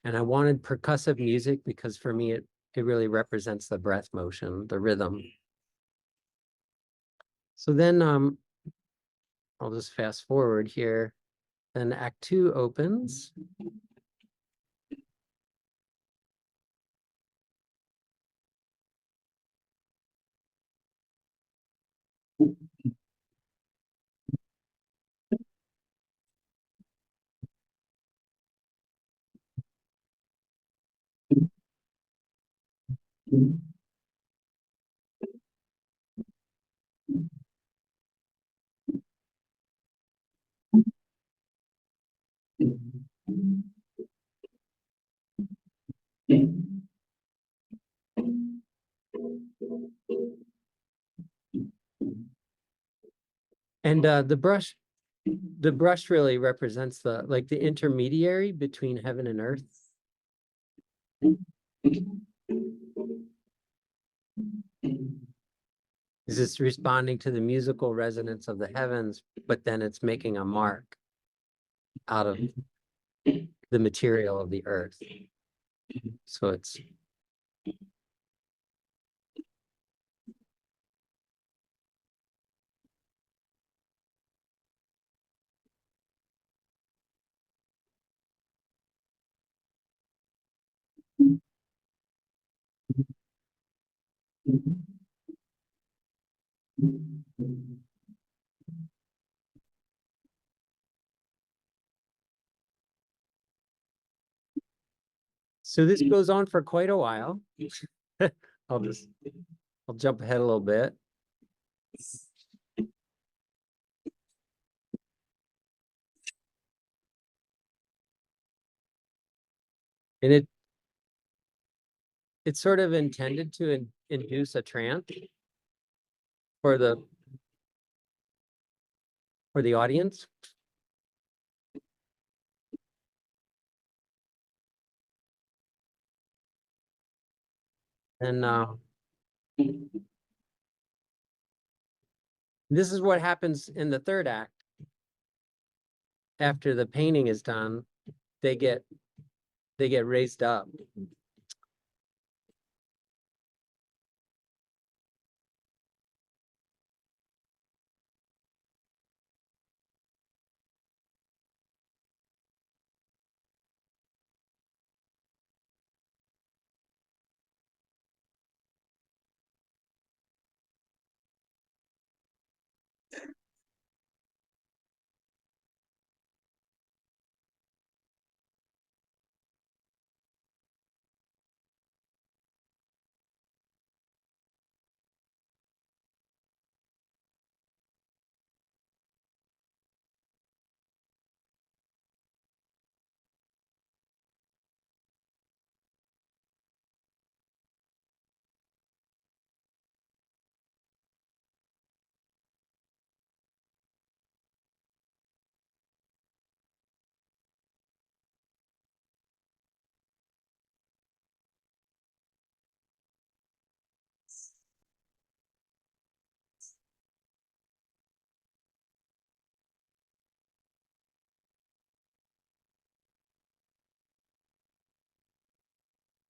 And I wanted percussive music because for me, it really represents the breath motion, the rhythm. So then I'll just fast forward here. Then Act 2 opens. And the brush really represents the intermediary between heaven and earth. Is it's responding to the musical resonance of the heavens, but then it's making a mark out of the material of the earth. So it's so this goes on for quite a while. I'll jump ahead a little bit. And it's sort of intended to induce a trance for the audience. And this is what happens in the third act. After the painting is done, they get raised up.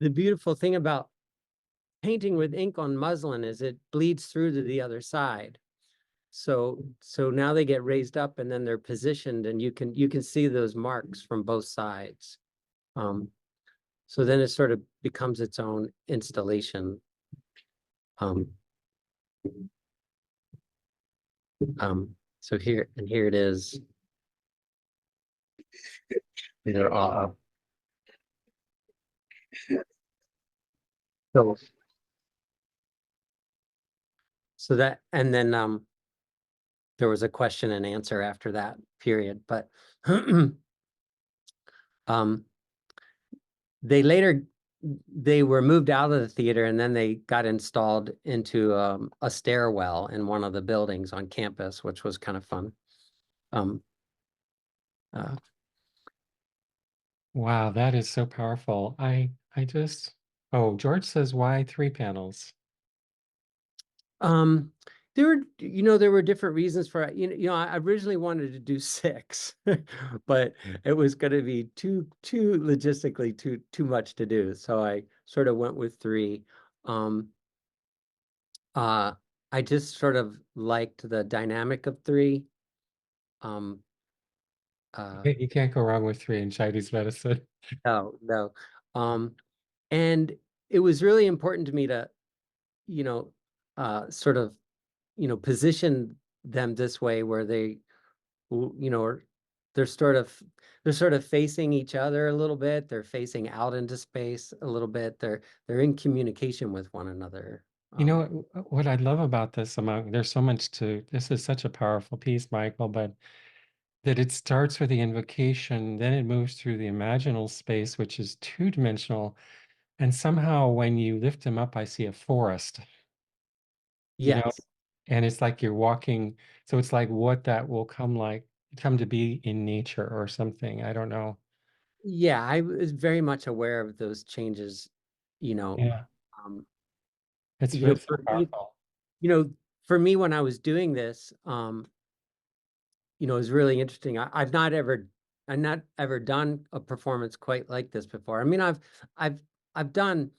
The beautiful thing about painting with ink on muslin is it bleeds through to the other side. So now they get raised up and then they're positioned, and you can see those marks from both sides. So then it sort of becomes its own installation. So here it is. These are all up. So that, and then there was a question and answer after that period, but they were moved out of the theater, and then they got installed into a stairwell in one of the buildings on campus, which was kind of fun. Wow, that is so powerful. Oh, George says why 3 panels? There were different reasons for it. I originally wanted to do 6, but it was going to be too logistically too much to do. So I sort of went with 3. I just sort of liked the dynamic of 3. You can't go wrong with 3 in Chinese medicine. No. And it was really important to me to, sort of, position them this way where they, they're sort of facing each other a little bit. They're facing out into space a little bit. They're in communication with one another. You know what I love about this there's so much this is such a powerful piece, Michael, but that it starts with the invocation, then it moves through the imaginal space, which is 2-dimensional. And somehow when you lift him up, I see a forest, you know, Yes. and it's like you're walking. So it's like what that will come to be in nature or something. I don't know. Yeah, I was very much aware of those changes, Yeah, um, it's really so for, powerful. you know, for me, when I was doing this, it was really interesting. I've not ever done a performance quite like this before. I mean, I've, I've done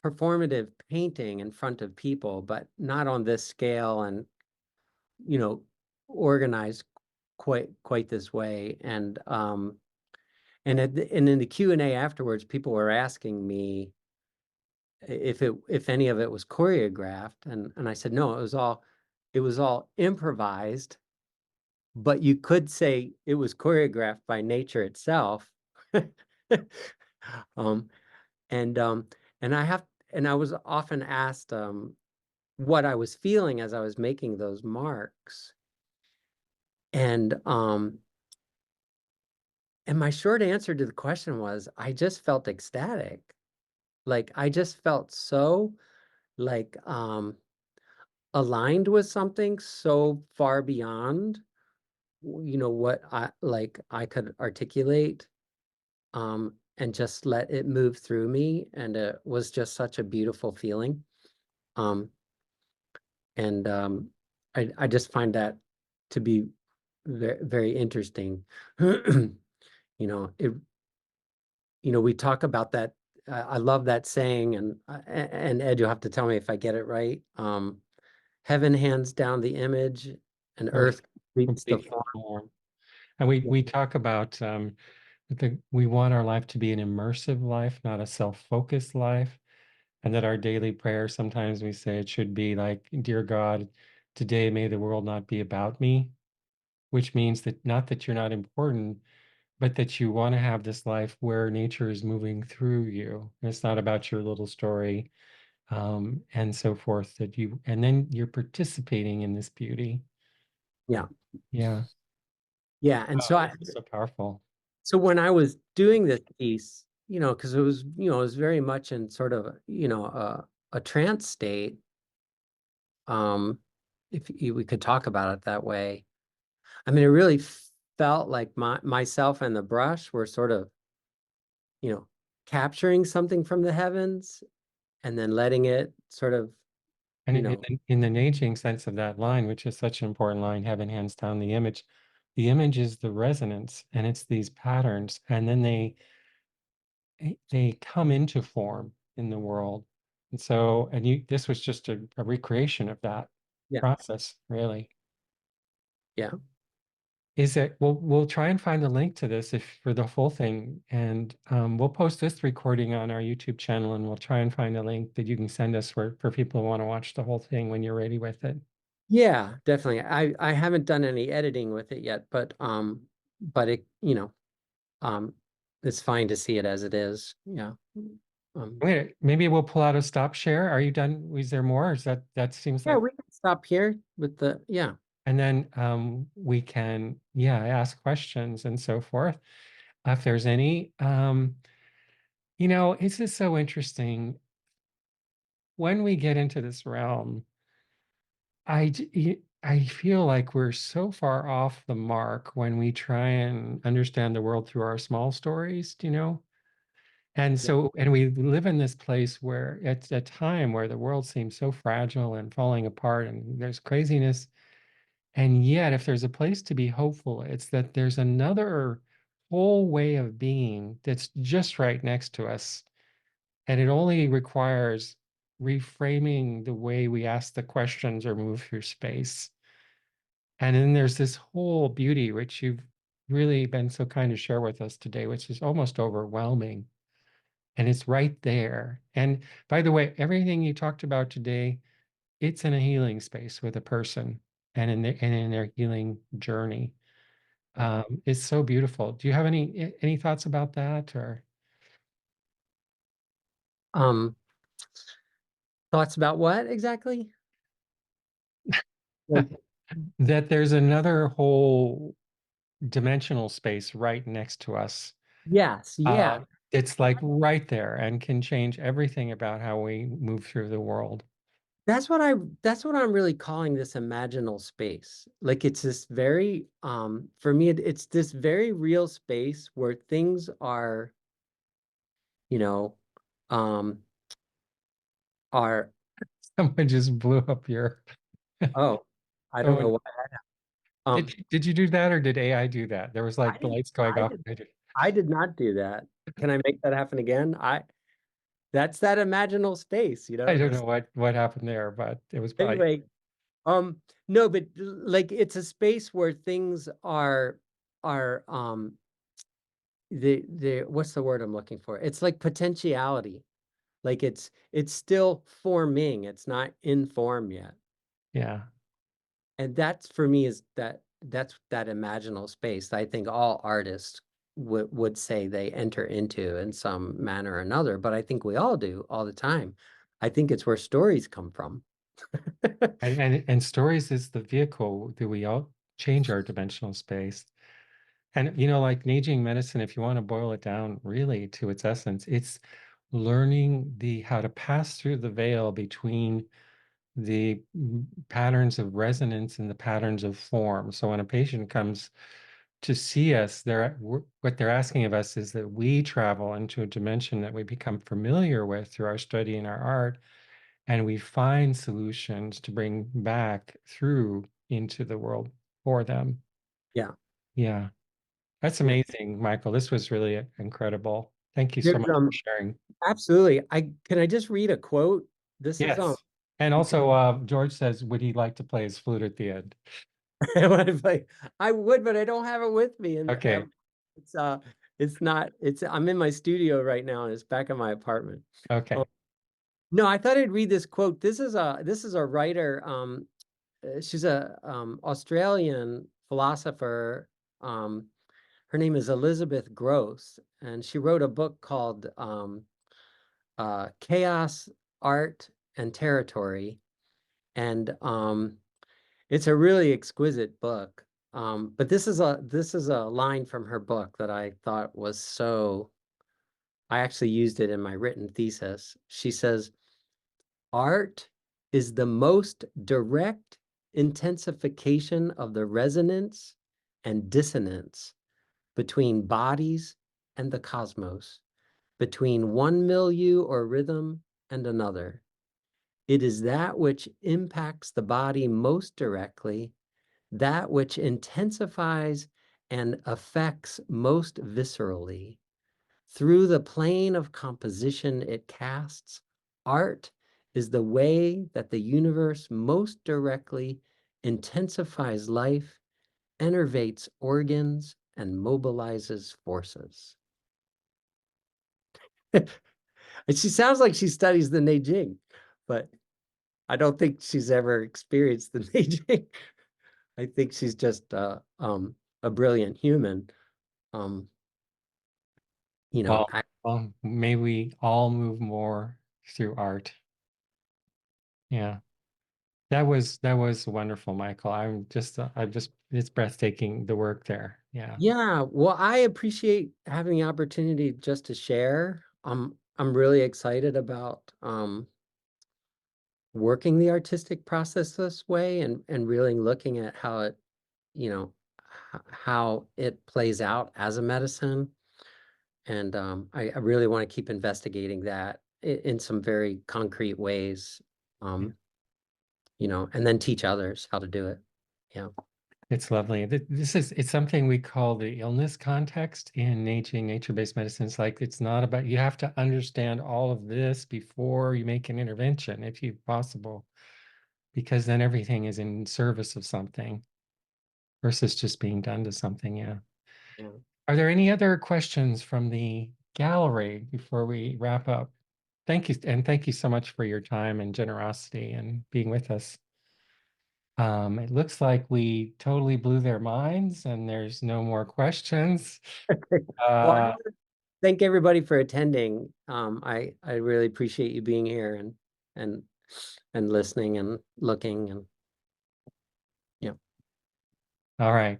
performative painting in front of people, but not on this scale and, you know, organized quite this way. And in the Q&A afterwards, people were asking me if any of it was choreographed, and I said no, it was all improvised, but you could say it was choreographed by nature itself. um and um and I was often asked what I was feeling as I was making those marks, and and my short answer to the question was I just felt ecstatic. Like I just felt so like aligned with something so far beyond what I could articulate, and just let it move through me, and it was just such a beautiful feeling. um and I just find that to be very interesting. It we talk about that. I love that saying, and Ed, you'll have to tell me if I get it right. Heaven hands down the image, and Earth earth completes the complete form. form. And we talk about we want our life to be an immersive life, not a self-focused life. And that our daily prayer, sometimes we say it should be like, Dear God, today may the world not be about me, which means that not that you're not important, but that you want to have this life where nature is moving through you. And it's not about your little story, and so forth, and then you're participating in this beauty. Yeah. Yeah. Yeah. And Oh, this is so powerful. so when I was doing this piece, because it was very much in sort of, a trance state, um, if we could talk about it that way. I mean, it really felt like myself and the brush were sort of, you know, capturing something from the heavens and then letting it sort of, And you know, in the Nejiang sense of that line, which is such an important line, heaven hands down the image is the resonance, and it's these patterns, and then they come into form in the world. And so, this was just a recreation of that yeah, process, really. yeah. Is it, we'll try and find the link to this if for the full thing, and we'll post this recording on our YouTube channel, and we'll try and find a link that you can send us for people who want to watch the whole thing when you're ready with it. Yeah, definitely. I haven't done any editing with it yet, but it, um it's fine to see it as it is. Yeah. Um Wait, maybe we'll pull out a stop share. Are you done? Is there more? Or is that seems yeah, like, we can stop here with the yeah. and then we can, yeah, ask questions and so forth. If there's any, it's just so interesting when we get into this realm. I feel like we're so far off the mark when we try and understand the world through our small stories, And Yeah. so, and we live in this place where it's a time where the world seems so fragile and falling apart and there's craziness. And yet, if there's a place to be hopeful, it's that there's another whole way of being that's just right next to us. And it only requires reframing the way we ask the questions or move through space. And then there's this whole beauty, which you've really been so kind to share with us today, which is almost overwhelming. And it's right there. And by the way, everything you talked about today, it's in a healing space with a person and in their healing journey. It's so beautiful. Do you have any thoughts about that, or Um Thoughts about what exactly? Like, that there's another whole dimensional space right next to us? yes, Uh, yeah. it's like right there and can change everything about how we move through the world. That's what I'm really calling this imaginal space. Like it's this very for me it's this very real space where things are, you know, um are Someone just blew up your. Oh, I don't So know why. Um, did you do that or did AI do that? There was I like didn't, lights going I off. did, I did not do that. Can I make that happen again? That's that imaginal space, I don't this know what happened there, but it was probably anyway. No, but like it's a space where things are the what's the word I'm looking for? It's like potentiality. Like it's still forming. It's not in form yet. yeah. And that's for me is that's that imaginal space that I think all artists would say they enter into in some manner or another, but I think we all do all the time. I think it's where stories come from. And stories is the vehicle that we all change our dimensional space. And like in aging medicine, if you want to boil it down really to its essence, it's learning the how to pass through the veil between the patterns of resonance and the patterns of form. So when a patient comes to see us, what they're asking of us is that we travel into a dimension that we become familiar with through our study and our art, and we find solutions to bring back through into the world for them. Yeah. Yeah, that's Yeah. amazing, Michael. This was really incredible. Thank you so There's much for sharing. absolutely. I just read a quote? This is Yes. And also, George says, would he like to play his flute at the end? I would, but I don't have it with me. And Okay. it's it's not it's I'm in my studio right now and it's back in my apartment. Oh, Okay. no, I thought I'd read this quote. This is a writer. She's a Australian philosopher. Her name is Elizabeth Gross, and she wrote a book called Chaos, Art, and Territory. And it's a really exquisite book. But this is a line from her book that I thought was so, I actually used it in my written thesis. She says, art is the most direct intensification of the resonance and dissonance between bodies and the cosmos, between one milieu or rhythm and another. It is that which impacts the body most directly, that which intensifies and affects most viscerally. Through the plane of composition it casts, art is the way that the universe most directly intensifies life, enervates organs, and mobilizes forces. And she sounds like she studies the Neijing, but I don't think she's ever experienced the Neijing. I think she's just a brilliant human. Um, you know, Well, may we all move more through art. Yeah. That was wonderful, Michael. It's breathtaking the work there. Yeah. yeah, well, I appreciate having the opportunity just to share. I'm really excited about working the artistic process this way and really looking at how it, you know, how it plays out as a medicine. And I really want to keep investigating that in some very concrete ways. Yeah. Um, and then teach others how to do it. Yeah. It's lovely. It's something we call the illness context in nature-based medicine. It's like it's not about you have to understand all of this before you make an intervention, if you possible, because then everything is in service of something versus just being done to something. Yeah. Yeah. Are there any other questions from the gallery before we wrap up? Thank you, and thank you so much for your time and generosity and being with us. It looks like we totally blew their minds and there's no more questions. Well, I Uh, want to thank everybody for attending. I really appreciate you being here and and listening and looking and yeah. all right.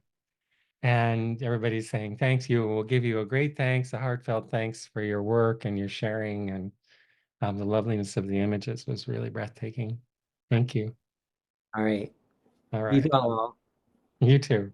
And everybody's saying thanks you. We'll give you a great thanks, a heartfelt thanks for your work and your sharing, and the loveliness of the images was really breathtaking. Thank you. All right. All Be right. well. You too.